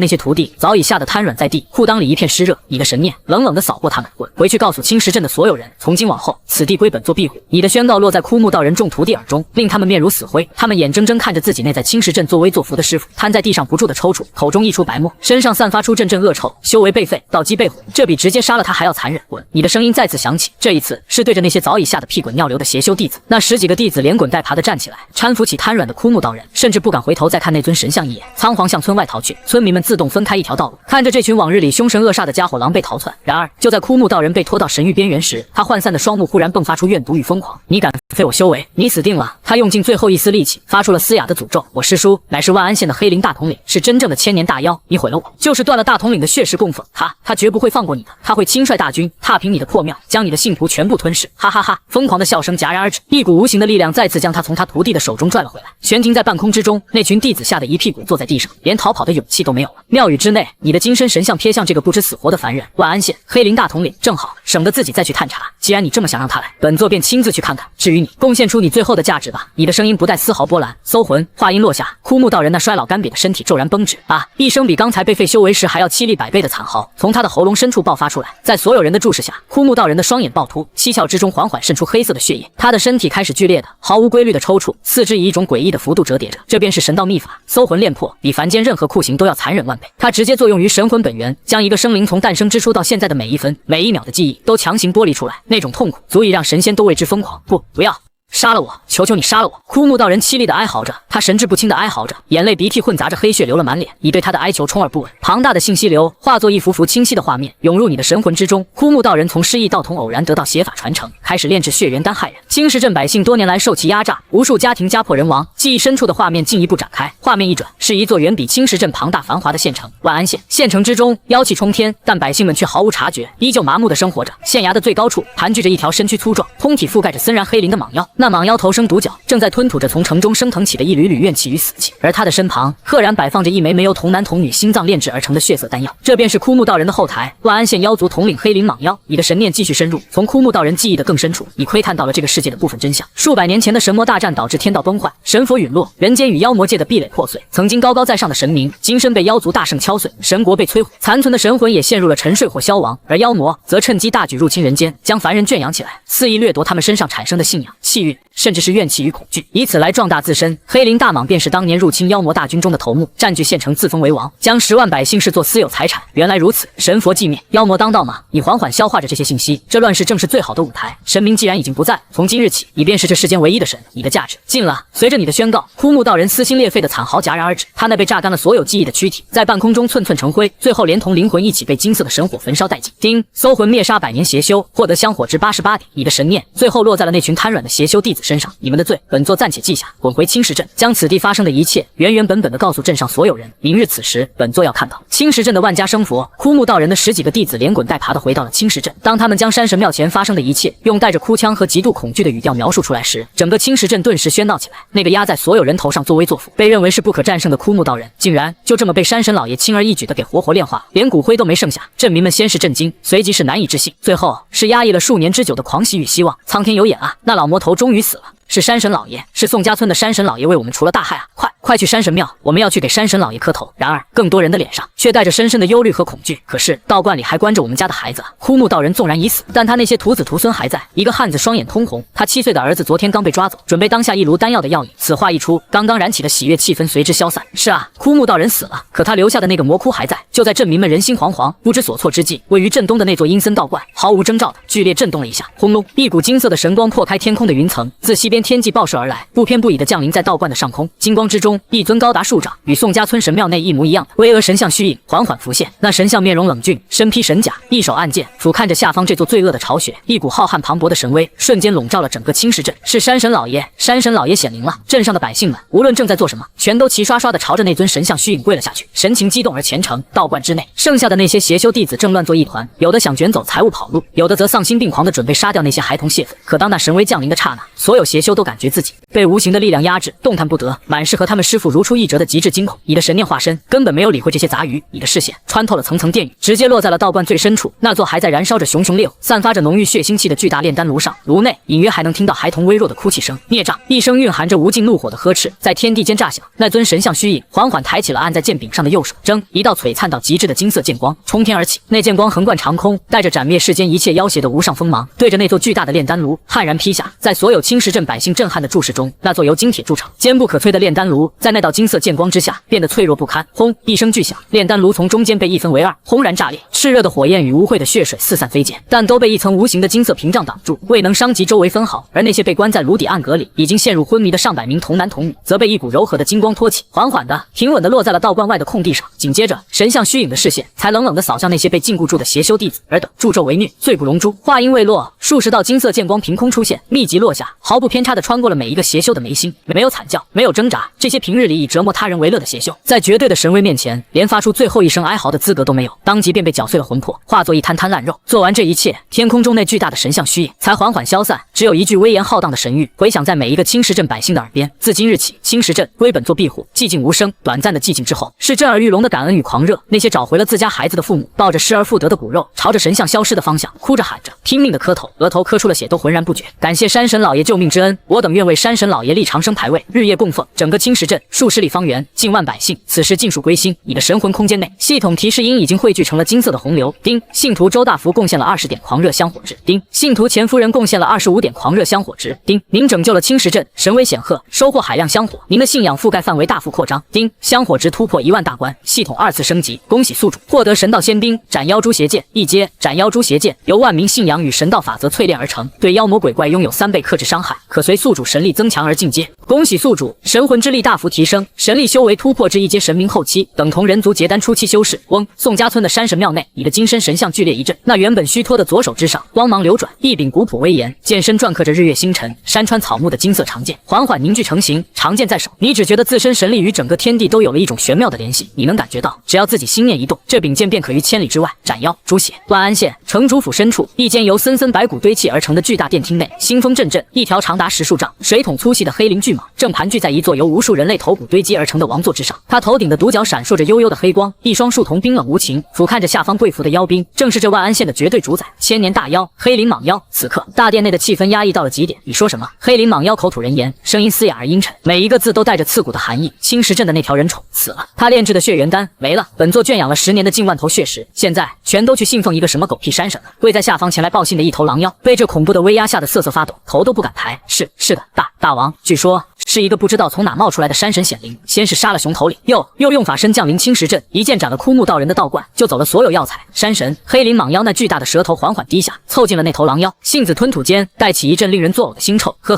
那些徒弟早已吓得瘫软在地，裤裆里一片湿热。你的神念冷冷地扫过他们，滚回去告诉青石镇的所有人，从今往后此地归本座庇护。你的宣告落在枯木道人众徒弟耳中，令他们面如死灰。他们眼睁睁看着自己内在青石镇作威作福的师傅瘫在地上不住的抽搐，口中溢出白沫，身上散发出阵阵恶臭，修为被废，道基被毁，这比直接杀了他还要残忍。滚！你的声音再次响起，这一次是对着那些早已吓得屁滚尿流的邪修弟子。那10几个弟子连滚带爬的站起来，搀扶起瘫软的枯木道人，甚至不敢回头再看那尊神像一眼，仓皇向村外逃去。村民们自动分开一条道路，看着这群往日里凶神恶煞的家伙狼狈逃窜。然而就在枯木道人被拖到神域边缘时，他涣散的双目忽然迸发出怨毒与疯狂。你敢废我修为，你死定了！他用尽最后一丝力气，发出了嘶哑的诅咒。我师叔乃是万安县的黑灵大统领，是真正的千年大妖，你毁了我，就是断了大统领的血石供奉，他绝不会放过你的，他会亲率大军踏平你的破庙，将你的信徒全部吞噬！哈哈哈！疯狂的笑声戛然而止，一股无形的力量再次将他从他徒弟的手中拽了回来，悬停在半空之中。那群弟子吓得一屁股坐在地上，连逃跑的勇气都没有了。庙宇之内，你的金身神像瞥向这个不知死活的凡人。万安县黑灵大统领，正好省得自己再去探查。既然你这么想让他来，本座便亲自去看看。至于你，贡献出你最后的价值吧。你的声音不带丝毫波澜。搜魂！话音落下，枯木道人那衰老干瘪的身体骤然绷直。啊！一声比刚才被废修为时还要凄厉100倍的惨嚎从他的喉咙深处爆发出来，在所有人的注视下，枯木道人的双眼暴突，七窍之中缓缓渗出黑色的血液，他的身体开始剧烈的、毫无规律的抽搐，四肢以一种诡异的幅度折叠着。这便是神道秘法，搜魂炼魄，比凡间任何酷刑都要残忍万倍。它直接作用于神魂本源，将一个生灵从诞生之初到现在的每一分、每一秒的记忆都强行剥离出来，那种痛苦足以让神仙都为之疯狂。不要！杀了我！求求你杀了我！枯木道人凄厉地哀嚎着，他神志不清地哀嚎着，眼泪鼻涕混杂着黑血流了满脸，你对他的哀求充耳不闻。庞大的信息流化作一幅幅清晰的画面，涌入你的神魂之中。枯木道人从失忆道统偶然得到邪法传承，开始炼制血元丹害人。青石镇百姓多年来受其压榨，无数家庭家破人亡。记忆深处的画面进一步展开，画面一转，是一座远比青石镇庞大繁华的县城——万安县。县城之中妖气冲天，但百姓们却毫无察觉，依旧麻木地生活着。县衙的最高处盘踞着一条身躯粗壮、通体覆盖着森然黑鳞的蟒妖，那蟒妖头生独角，正在吞吐着从城中升腾起的一缕缕怨气与死气，而他的身旁赫然摆放着一枚枚由童男童女心脏炼制而成的血色丹药。这便是枯木道人的后台，万安县妖族统领黑鳞蟒妖。你的神念继续深入，从枯木道人记忆的更深处，你窥探到了这个世界的部分真相。数百年前的神魔大战导致天道崩坏，神佛陨落，人间与妖魔界的壁垒破碎。曾经高高在上的神明，今生被妖族大圣敲碎，神国被摧毁，残存的神魂也陷入了沉睡或消亡，而妖魔则趁机大举入侵人间，将凡人圈养起来，肆意掠夺他们身上产生的信仰、气运，甚至是怨气与恐惧，以此来壮大自身。黑鳞大蟒便是当年入侵妖魔大军中的头目，占据县城，自封为王，将10万百姓视作私有财产。原来如此，神佛寂灭，妖魔当道吗？你缓缓消化着这些信息，这乱世正是最好的舞台。神明既然已经不在，从今日起，你便是这世间唯一的神，你的价值尽了。随着你的宣告，枯木道人撕心裂肺的惨嚎戛然而止，他那被榨干了所有记忆的躯体，在半空中寸寸成灰，最后连同灵魂一起被金色的神火焚烧殆尽。丁，搜魂灭杀100年邪修，获得香火值88点。你的神念最后落在了那群瘫软的邪修弟子身上，你们的罪，本座暂且记下，滚回青石镇，将此地发生的一切原原本本的告诉镇上所有人。明日此时，本座要看到青石镇的万家生佛。枯木道人的10几个弟子连滚带爬的回到了青石镇。当他们将山神庙前发生的一切用带着哭腔和极度恐惧的语调描述出来时，整个青石镇顿时喧闹起来。那个压在所有人头上作威作福，被认为是不可战胜的枯木道人，竟然就这么被山神老爷轻而易举的给活活炼化，连骨灰都没剩下。镇民们先是震惊，随即是难以置信，最后是压抑了数年之久的狂喜与希望。苍天有眼啊，那老魔头终于死了。是山神老爷，是宋家村的山神老爷为我们除了大害啊！快去山神庙，我们要去给山神老爷磕头。然而，更多人的脸上却带着深深的忧虑和恐惧。可是道观里还关着我们家的孩子啊！枯木道人纵然已死，但他那些徒子徒孙还在。一个汉子双眼通红，他7岁的儿子昨天刚被抓走，准备当下一炉丹药的药引。此话一出，刚刚燃起的喜悦气氛随之消散。是啊，枯木道人死了，可他留下的那个魔窟还在。就在镇民们人心惶惶、不知所措之际，位于镇东的那座阴森道观毫无征兆的剧烈震动了一下，轰隆，一股金色的神光破开天空的云层，自西边天际爆射而来，不偏不倚地降临在道观的上空。金光之中，中，一尊高达数丈，与宋家村神庙内一模一样的巍峨神像虚影缓缓浮现。那神像面容冷峻，身披神甲，一手按剑，俯瞰着下方这座罪恶的巢穴，一股浩瀚磅礴的神威瞬间笼罩了整个青石镇。是山神老爷，山神老爷显灵了！镇上的百姓们无论正在做什么，全都齐刷刷地朝着那尊神像虚影跪了下去，神情激动而虔诚。道观之内，剩下的那些邪修弟子正乱作一团，有的想卷走财物跑路，有的则丧心病狂地准备杀掉那些孩童泄愤。可当那神威降临的刹那，所有邪修都感觉自己被无形的力量压制，动弹不得，满是和他们师父如出一辙的极致惊恐。你的神念化身根本没有理会这些杂语，你的视线穿透了层层电雨，直接落在了道观最深处那座还在燃烧着熊熊烈火、散发着浓郁血腥气的巨大炼丹炉上。炉内隐约还能听到孩童微弱的哭泣声。孽障！一声蕴含着无尽怒火的呵斥在天地间炸响。那尊神像虚影缓缓抬起了按在剑柄上的右手，蒸一道璀璨到极致的金色剑光冲天而起。那剑光横贯长空，带着斩灭世间一切妖邪的无上锋芒，对着那座巨大的炼丹炉悍然劈下。在所有青石镇百姓震撼的注视中，那座由金铁铸成、坚不可摧的炼丹炉，在那道金色剑光之下变得脆弱不堪。轰！一声巨响，炼丹炉从中间被一分为二，轰然炸裂，炽热的火焰与污秽的血水四散飞溅，但都被一层无形的金色屏障挡住，未能伤及周围分毫。而那些被关在炉底暗格里、已经陷入昏迷的上百名童男童女，则被一股柔和的金光托起，缓缓的、平稳的落在了道观外的空地上。紧接着，神像虚影的视线才冷冷地扫向那些被禁锢住的邪修弟子。尔等助纣为虐，罪不容诛。话音未落，数十道金色剑光凭空出现，密集落下，毫不偏差地穿过了每一个邪修的眉心。没有惨叫，没有挣扎，这些平日里以折磨他人为乐的邪修，在绝对的神威面前，连发出最后一声哀嚎的资格都没有，当即便被搅碎了魂魄，化作一滩滩烂肉。做完这一切，天空中那巨大的神像虚影才缓缓消散，只有一句威严浩荡的神谕回响在每一个青石镇百姓的耳边。自今日起，青石镇归本座庇护，寂静无声。短暂的寂静之后，是震耳欲聋的感恩与狂热。那些找回了自家孩子的父母，抱着失而复得的骨肉，朝着神像消失的方向哭着喊着，拼命的磕头，额头磕出了血都浑然不觉。感谢山神老爷救命之恩，我等愿为山神老爷立长生牌位，日夜供奉。整个青石镇数十里方圆，近万百姓，此时尽数归心。你的神魂空间内，系统提示音已经汇聚成了金色的洪流。丁，信徒周大福贡献了20点狂热香火值。丁，信徒钱夫人贡献了25点狂热香火值。丁，您拯救了青石镇，神威显赫，收获海量香火，您的信仰覆盖范围大幅扩张。丁，香火值突破1万大关，系统2次升级，恭喜宿主获得神道仙兵斩妖诛邪剑一阶。斩妖诛邪剑由万名信仰与神道法则淬炼而成，对妖魔鬼怪拥有3倍克制伤害，可随宿主神力增强而进阶。恭喜宿主神魂之力大幅提升，神力修为突破至1阶神明后期，等同人族结丹初期修士。嗡！宋家村的山神庙内，你的金身神像剧烈一震，那原本虚脱的左手之上光芒流转，一柄古朴威严，剑身篆刻着日月星辰、山川草木的金色长剑缓缓凝聚成型。长剑在手，你只觉得自身神力与整个天地都有了一种玄妙的联系。你能感觉到，只要自己心念一动，这柄剑便可于千里之外斩妖诛邪。万安县城主府深处，一间由森森白骨堆砌而成的巨大殿厅内，腥风阵阵，一条长达10数丈、水桶粗细的黑鳞巨蟒正盘踞在一座由无数人类头骨堆积而成的王座之上。它头顶的独角闪烁着幽幽的黑光，一双树瞳冰冷无情，俯瞰着下方跪伏的妖兵，正是这万安县的绝对主宰——千年大妖黑鳞蟒妖。此刻，大殿内的气氛压抑到了极点。你说什么？黑鳞蟒妖口吐人言，声音嘶哑而阴沉，每一个字都带着刺骨的含义。青石镇的那条人宠死了，他炼制的血元丹没了，本座圈养了10年的近万头血石，现在全都去信奉一个什么狗屁山神了。跪在下方前来报信的一头狼妖，被这恐怖的威压吓得瑟瑟发抖，头都不敢抬。是的，大王，据说是一个不知道从哪冒出来的山神显灵，先是杀了熊头领，又用法身降临青石镇，一剑斩了枯木道人的道观，就走了所有药材。山神黑鳞蟒妖那巨大的舌头缓缓低下，凑近了那头狼妖，信子吞吐间带起一阵令人作呕的腥臭。呵，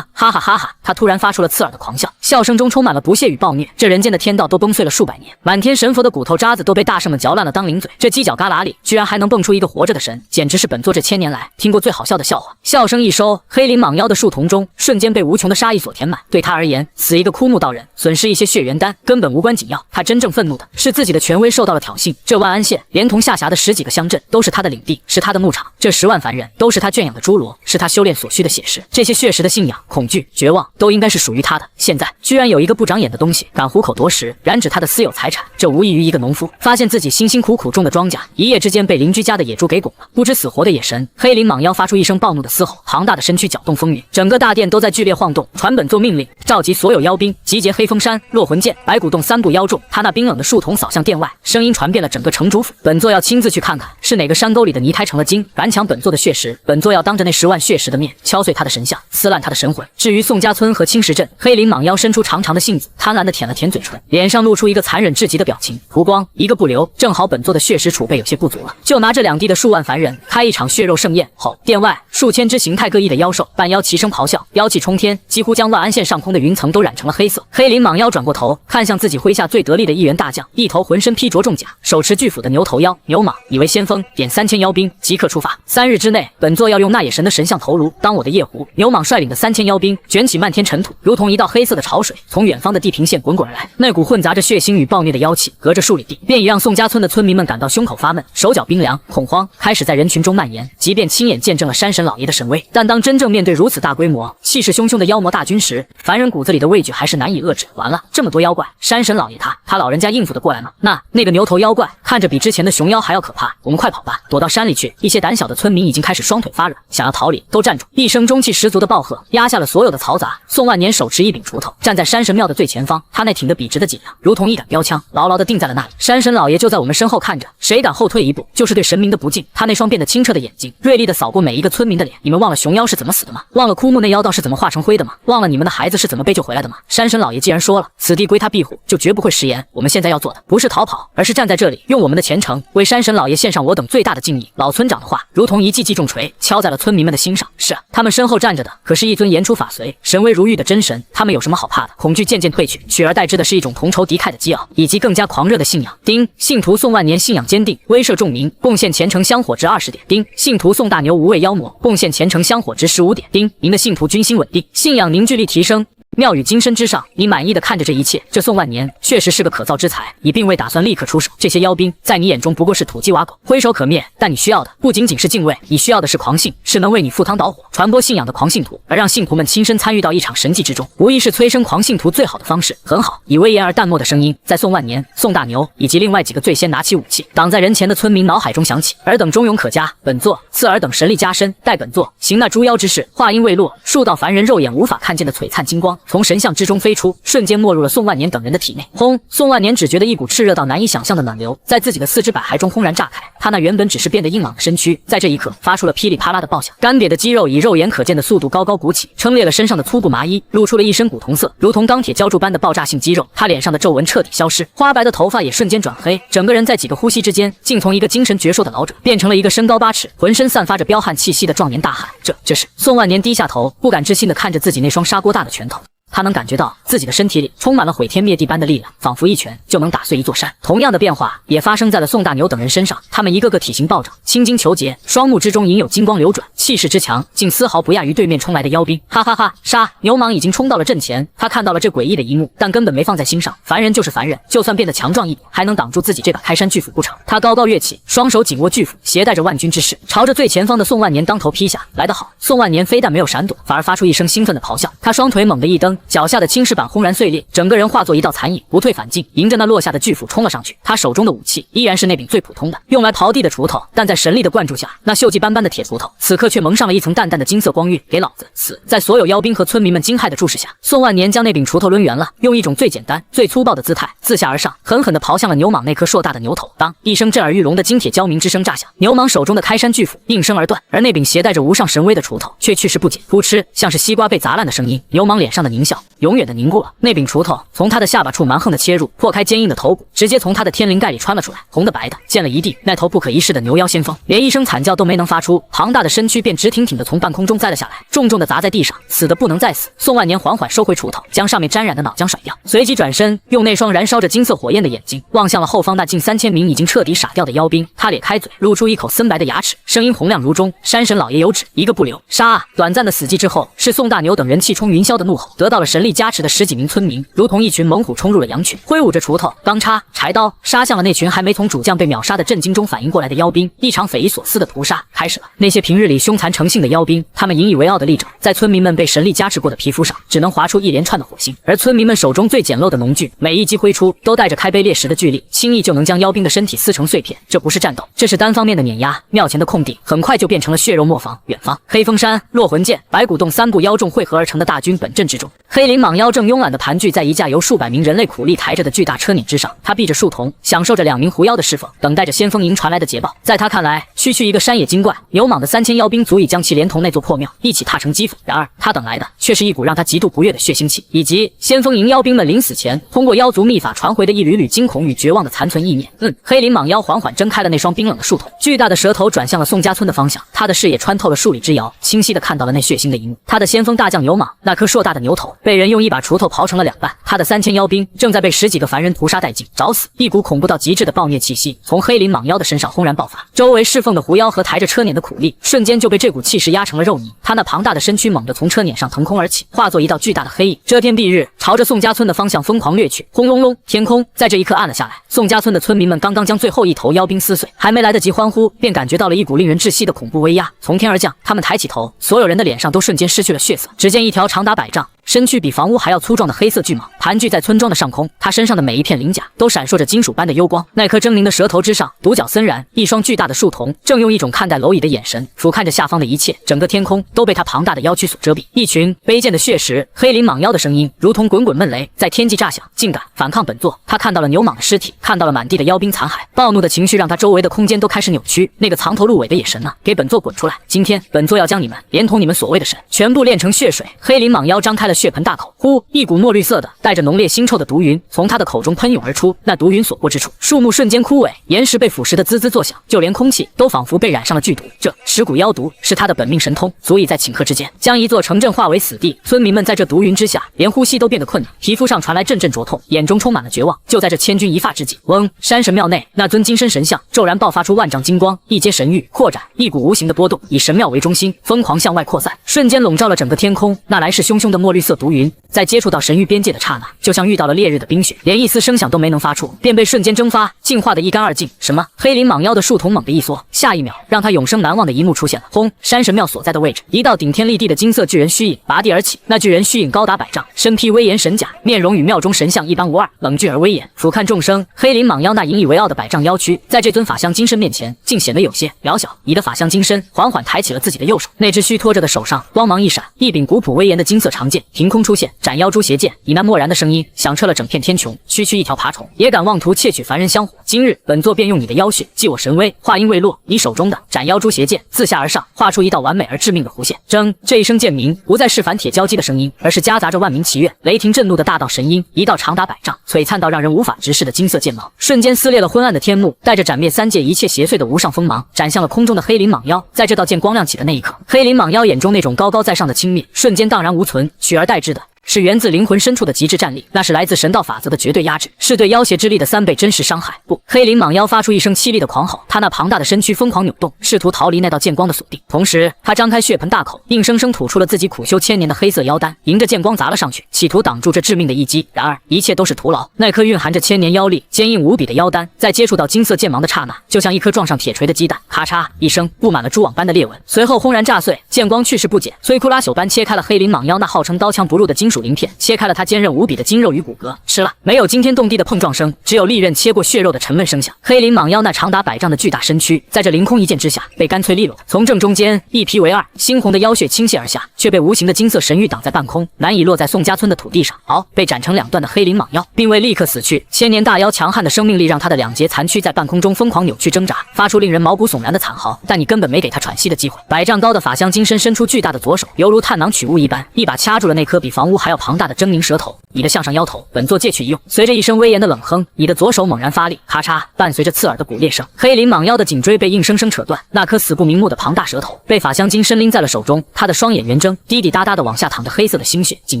哈哈哈哈！他突然发出了刺耳的狂笑，笑声中充满了不屑与暴虐。这人间的天道都崩碎了数百年，满天神佛的骨头渣子都被大圣们嚼烂了当零嘴，这犄角旮旯里居然还能蹦出一个活着的神，简直是本座这1000年来听过最好笑的笑话。笑声一收，黑鳞蟒妖的树瞳中瞬间被无穷的杀意所填满。对他而言，死一个枯木道人，损失一些血元丹，根本无关紧要。他真正愤怒的是自己的权威受到了挑衅。这万安县连同下辖的10几个乡镇都是他的领地，是他的牧场。这10万凡人都是他圈养的侏罗，是他修炼所需的血石。这些血石的信仰、恐惧、绝望都应该是属于他的。现在居然有一个不长眼的东西敢虎口夺食，染指他的私有财产，这无异于一个农夫发现自己辛辛苦苦种的庄稼，一夜之间被邻居家的野猪给拱了。不知死活的野神黑鳞蟒妖发出一声暴怒的嘶吼，庞大的身躯搅动风云，整个大殿都在剧烈晃动。传本座命令，召集所有妖兵，集结黑风山、落魂剑、白骨洞3部妖众。他那冰冷的树瞳扫向殿外，声音传遍了整个城主府。本座要亲自去看看，是哪个山沟里的泥胎成了精，敢抢本座的血石。本座要当着那10万血石的面敲碎他的神像，撕烂他的神魂。至于宋家村和青石镇，黑鳞蟒妖伸出出长长的信子，贪婪地舔了舔嘴唇，脸上露出一个残忍至极的表情。湖光一个不留，正好本座的血石储备有些不足了，就拿这2地的数万凡人开一场血肉盛宴。后殿外数千只形态各异的妖兽半妖齐声咆哮，妖气冲天，几乎将万安县上空的云层都染成了黑色。黑鳞蟒妖转过头，看向自己麾下最得力的一员大将，一头浑身披着重甲，手持巨斧的牛头妖牛蟒，以为先锋，点3000妖兵，即刻出发。3日之内，本座要用那野神的神像头颅当我的夜壶。牛蟒率领的3000妖兵卷起漫天尘土，如同一道黑色的潮水，从远方的地平线滚滚而来。那股混杂着血腥与暴虐的妖气，隔着数里地，便已让宋家村的村民们感到胸口发闷，手脚冰凉，恐慌开始在人群中蔓延。即便亲眼见证了山神老爷的神威，但当真正面对如此大规模、气势汹汹的妖魔大军时，凡人骨子里的畏惧还是难以遏制。完了，这么多妖怪，山神老爷他老人家应付得过来吗？那个牛头妖怪看着比之前的熊妖还要可怕，我们快跑吧，躲到山里去！一些胆小的村民已经开始双腿发软，想要逃离都站住！一声中气十足的暴喝压下了所有的嘈杂。宋万年手持一柄锄头，站在山神庙的最前方，他那挺得笔直的脊梁如同一杆标枪，牢牢地定在了那里。山神老爷就在我们身后看着，谁敢后退一步，就是对神明的不敬。他那双变得清澈的眼睛锐利地扫过每一个村民的脸。你们忘了熊妖是怎么死的吗？忘了枯木那妖道是怎么化成灰的吗？忘了你们的孩子是怎么被救回来的吗？山神老爷既然说了此地归他庇护，就绝不会食言。我们现在要做的不是逃跑，而是站在这里，用我们的虔诚为山神老爷献上我等最大的敬意。老村长的话如同一记记重锤，敲在了村民们的心上。是啊，他们身后站着的可是一尊言出法随、神威如玉的真神，他们有什么好怕的？恐惧渐渐褪去，取而代之的是一种同仇敌忾的激傲，以及更加狂热的信仰。丁，信徒宋万年信仰坚定，威慑众民，贡献虔诚香火值20点。丁，信徒宋大牛无畏妖魔，贡献虔诚香火值15点。丁，您的信徒军心稳定，信仰凝聚力提升，庙宇金身之上，你满意的看着这一切。这宋万年确实是个可造之材，你并未打算立刻出手。这些妖兵在你眼中不过是土鸡瓦狗，挥手可灭。但你需要的不仅仅是敬畏，你需要的是狂信，是能为你赴汤蹈火、传播信仰的狂信徒，而让信徒们亲身参与到一场神迹之中，无疑是催生狂信徒最好的方式。很好，以威严而淡漠的声音在宋万年、宋大牛以及另外几个最先拿起武器挡在人前的村民脑海中响起。尔等忠勇可嘉，本座赐尔等神力加身，待本座行那诛妖之事。话音未落，数道凡人肉眼无法看见的璀璨金光从神像之中飞出，瞬间没入了宋万年等人的体内。轰！宋万年只觉得一股炽热到难以想象的暖流在自己的四肢百骸中轰然炸开，他那原本只是变得硬朗的身躯在这一刻发出了噼里啪啦的爆响，干瘪的肌肉以肉眼可见的速度高高鼓起，撑裂了身上的粗布麻衣，露出了一身古铜色如同钢铁浇铸般的爆炸性肌肉。他脸上的皱纹彻底消失，花白的头发也瞬间转黑，整个人在几个呼吸之间竟从一个精神矍铄的老者变成了一个身高8尺、浑身散发着彪悍气息的壮年大汉。这是宋万年低下头，不敢置信地看着自己那双砂锅大的拳头。他能感觉到自己的身体里充满了毁天灭地般的力量，仿佛一拳就能打碎一座山。同样的变化也发生在了宋大牛等人身上，他们一个个体型暴涨，青筋虬结，双目之中隐有金光流转，气势之强，竟丝毫不亚于对面冲来的妖兵。哈哈哈！杀！牛蟒已经冲到了阵前，他看到了这诡异的一幕，但根本没放在心上。凡人就是凡人，就算变得强壮一点，还能挡住自己这把开山巨斧不成？他高高跃起，双手紧握巨斧，携带着万钧之势，朝着最前方的宋万年当头劈下。来得好！宋万年非但没有闪躲，反而发出一声兴奋的咆哮。他双腿猛地一蹬，脚下的青石板轰然碎裂，整个人化作一道残影，不退反进，迎着那落下的巨斧冲了上去。他手中的武器依然是那柄最普通的用来刨地的锄头，但在神力的灌注下，那锈迹斑斑的铁锄头此刻却蒙上了一层淡淡的金色光晕。给老子死！在所有妖兵和村民们惊骇的注视下，宋万年将那柄锄头抡圆了，用一种最简单最粗暴的姿态自下而上，狠狠地刨向了牛蟒那颗硕大的牛头。当一声震耳欲聋的金铁交鸣之声炸响，牛蟒手中的开山巨斧应声而断，而那柄携带着无上神威的锄头却去势不减，噗嗤，像是西瓜被砸烂的声音。牛蟒脸上的狞笑永远的凝固了，那柄锄头从他的下巴处蛮横的切入，破开坚硬的头骨，直接从他的天灵盖里穿了出来，红的白的溅了一地。那头不可一世的牛妖先锋连一声惨叫都没能发出，庞大的身躯便直挺挺的从半空中栽了下来，重重的砸在地上，死的不能再死。宋万年缓缓收回锄头，将上面沾染的脑浆甩掉，随即转身用那双燃烧着金色火焰的眼睛望向了后方那近3000名已经彻底傻掉的妖兵。他咧开嘴，露出一口森白的牙齿，声音洪亮如钟：山神老爷有旨，一个不留，杀啊！短暂的死寂之后，是宋大牛等人气冲云霄的怒吼。得到了神力加持的10几名村民如同一群猛虎冲入了羊群，挥舞着锄头、钢叉、柴刀，杀向了那群还没从主将被秒杀的震惊中反应过来的妖兵。一场匪夷所思的屠杀开始了。那些平日里凶残成性的妖兵，他们引以为傲的立正，在村民们被神力加持过的皮肤上，只能划出一连串的火星。而村民们手中最简陋的农具，每一击挥出都带着开碑裂石的巨力，轻易就能将妖兵的身体撕成碎片。这不是战斗，这是单方面的碾压。庙前的空地很快就变成了血肉磨坊。远方，黑风山、落魂剑、白骨洞3部妖众汇合而成的大军本阵之中。黑鳞蟒妖正慵懒地盘踞在一架由数百名人类苦力抬着的巨大车辇之上，他闭着树瞳，享受着2名狐妖的侍奉，等待着先锋营传来的捷报。在他看来，区区一个山野精怪，牛蟒的3000妖兵足以将其连同那座破庙一起踏成齑粉。然而，他等来的却是一股让他极度不悦的血腥气，以及先锋营妖兵们临死前通过妖族秘法传回的一缕缕惊恐与绝望的残存意念。黑鳞蟒妖缓缓睁开了那双冰冷的树瞳，巨大的舌头转向了宋家村的方向，他的视野穿透了数里之遥，清晰地看到了那血腥的一幕。他的先锋大将牛蟒，那颗硕大的牛头被人用一把锄头刨成了2半，他的3000妖兵正在被10几个凡人屠杀殆尽，找死！一股恐怖到极致的暴虐气息从黑鳞蟒妖的身上轰然爆发，周围侍奉的狐妖和抬着车辇的苦力瞬间就被这股气势压成了肉泥。他那庞大的身躯猛地从车辇上腾空而起，化作一道巨大的黑影，遮天蔽日，朝着宋家村的方向疯狂掠去。轰隆隆，天空在这一刻暗了下来。宋家村的村民们刚刚将最后一头妖兵撕碎，还没来得及欢呼，便感觉到了一股令人窒息的恐怖威压从天而降。他们抬起头，所有人的脸上都瞬间失去了血色。只见一条长达100丈、身躯比房屋还要粗壮的黑色巨蟒盘踞在村庄的上空，它身上的每一片鳞甲都闪烁着金属般的幽光。那颗狰狞的舌头之上，独角森然，一双巨大的树瞳正用一种看待蝼蚁的眼神俯瞰着下方的一切，整个天空都被它庞大的腰躯所遮蔽。一群卑贱的血食！黑鳞蟒妖的声音如同滚滚闷雷，在天际炸响，竟敢反抗本座！他看到了牛蟒的尸体，看到了满地的妖兵残骸，暴怒的情绪让他周围的空间都开始扭曲。那个藏头露尾的野神啊，给本座滚出来！今天本座要将你们连同你们所谓的神全部炼成血水！黑鳞蟒妖张开了血盆大口，呼！一股墨绿色的带着浓烈腥臭的毒云从他的口中喷涌而出，那毒云所过之处，树木瞬间枯萎，岩石被腐蚀得滋滋作响，就连空气都仿佛被染上了剧毒。这尸骨妖毒是他的本命神通，足以在顷刻之间将一座城镇化为死地。村民们在这毒云之下，连呼吸都变得困难，皮肤上传来阵阵灼痛，眼中充满了绝望。就在这千钧一发之际，嗡！山神庙内那尊金身神像骤然爆发出万丈金光，一阶神域扩展，一股无形的波动以神庙为中心，疯狂向外扩散，瞬间笼罩了整个天空。那来势汹汹的墨绿色毒云，在接触到神域边界的刹那，就像遇到了烈日的冰雪，连一丝声响都没能发出，便被瞬间蒸发，净化得一干二净。什么？黑鳞蟒妖的树瞳猛地一缩，下一秒，让他永生难忘的一幕出现了。轰！山神庙所在的位置，一道顶天立地的金色巨人虚影拔地而起。那巨人虚影高达100丈，身披威严神甲，面容与庙中神像一般无二，冷峻而威严。俯瞰众生，黑鳞蟒妖那引以为傲的100丈妖躯，在这尊法相金身面前，竟显得有些渺小。你的法相金身缓缓抬起了自己的右手，那只虚托着的手上光芒一闪，一柄古朴威严的金色长剑凭空出现，斩妖诛邪剑。以那漠然的声音响彻了整片天穹。区区一条爬虫，也敢妄图窃取凡人香火？今日本座便用你的妖血祭我神威。话音未落，你手中的斩妖诛邪剑自下而上，画出一道完美而致命的弧线。铮！这一声剑鸣不再是凡铁交击的声音，而是夹杂着万鸣祈愿、雷霆震怒的大道神音。一道长达100丈、璀璨到让人无法直视的金色剑芒，瞬间撕裂了昏暗的天幕，带着斩灭3界一切邪祟的无上锋芒，斩向了空中的黑鳞蟒妖。在这道剑光亮起的那一刻，黑鳞蟒妖眼中那种高高在上的轻蔑瞬间荡然无存，取而代之的是源自灵魂深处的极致战力，那是来自神道法则的绝对压制，是对妖邪之力的3倍真实伤害。不！黑鳞蟒妖发出一声凄厉的狂吼，他那庞大的身躯疯狂扭动，试图逃离那道剑光的锁定。同时，他张开血盆大口，硬生生吐出了自己苦修千年的黑色妖丹，迎着剑光砸了上去，企图挡住这致命的一击。然而，一切都是徒劳。那颗蕴含着千年妖力、坚硬无比的妖丹，在接触到金色剑芒的刹那，就像一颗撞上铁锤的鸡蛋，咔嚓一声，布满了蛛网般的裂纹，随后轰然炸碎。剑光去势不减，摧枯拉朽般切开了黑鳞蟒妖那号称刀枪不入的金属鳞片，切开了它坚韧无比的筋肉与骨骼。吃了，没有惊天动地的碰撞声，只有利刃切过血肉的沉闷声响。黑鳞蟒妖那长达100丈的巨大身躯，在这凌空一剑之下，被干脆利落的从正中间一劈为2，猩红的妖血倾泻而下，却被无形的金色神域挡在半空，难以落在宋家村的土地上。好，被斩成2段的黑鳞蟒妖，并未立刻死去。千年大妖强悍的生命力让他的2节残躯在半空中疯狂扭曲挣扎，发出令人毛骨悚然的惨嚎。但你根本没给他喘息的机会。100丈高的法相金身伸出巨大的左手，犹如探囊取物一般，一把掐住了那颗比房屋还要庞大的狰狞舌头。你的向上妖头，本座借去一用。随着一声威严的冷哼，你的左手猛然发力，咔嚓，伴随着刺耳的骨裂声，黑鳞蟒妖的颈椎被硬生生扯断，那颗死不瞑目的庞大舌头被法相金身拎在了手中，他的双眼圆睁，滴滴答答的往下淌着黑色的腥血。紧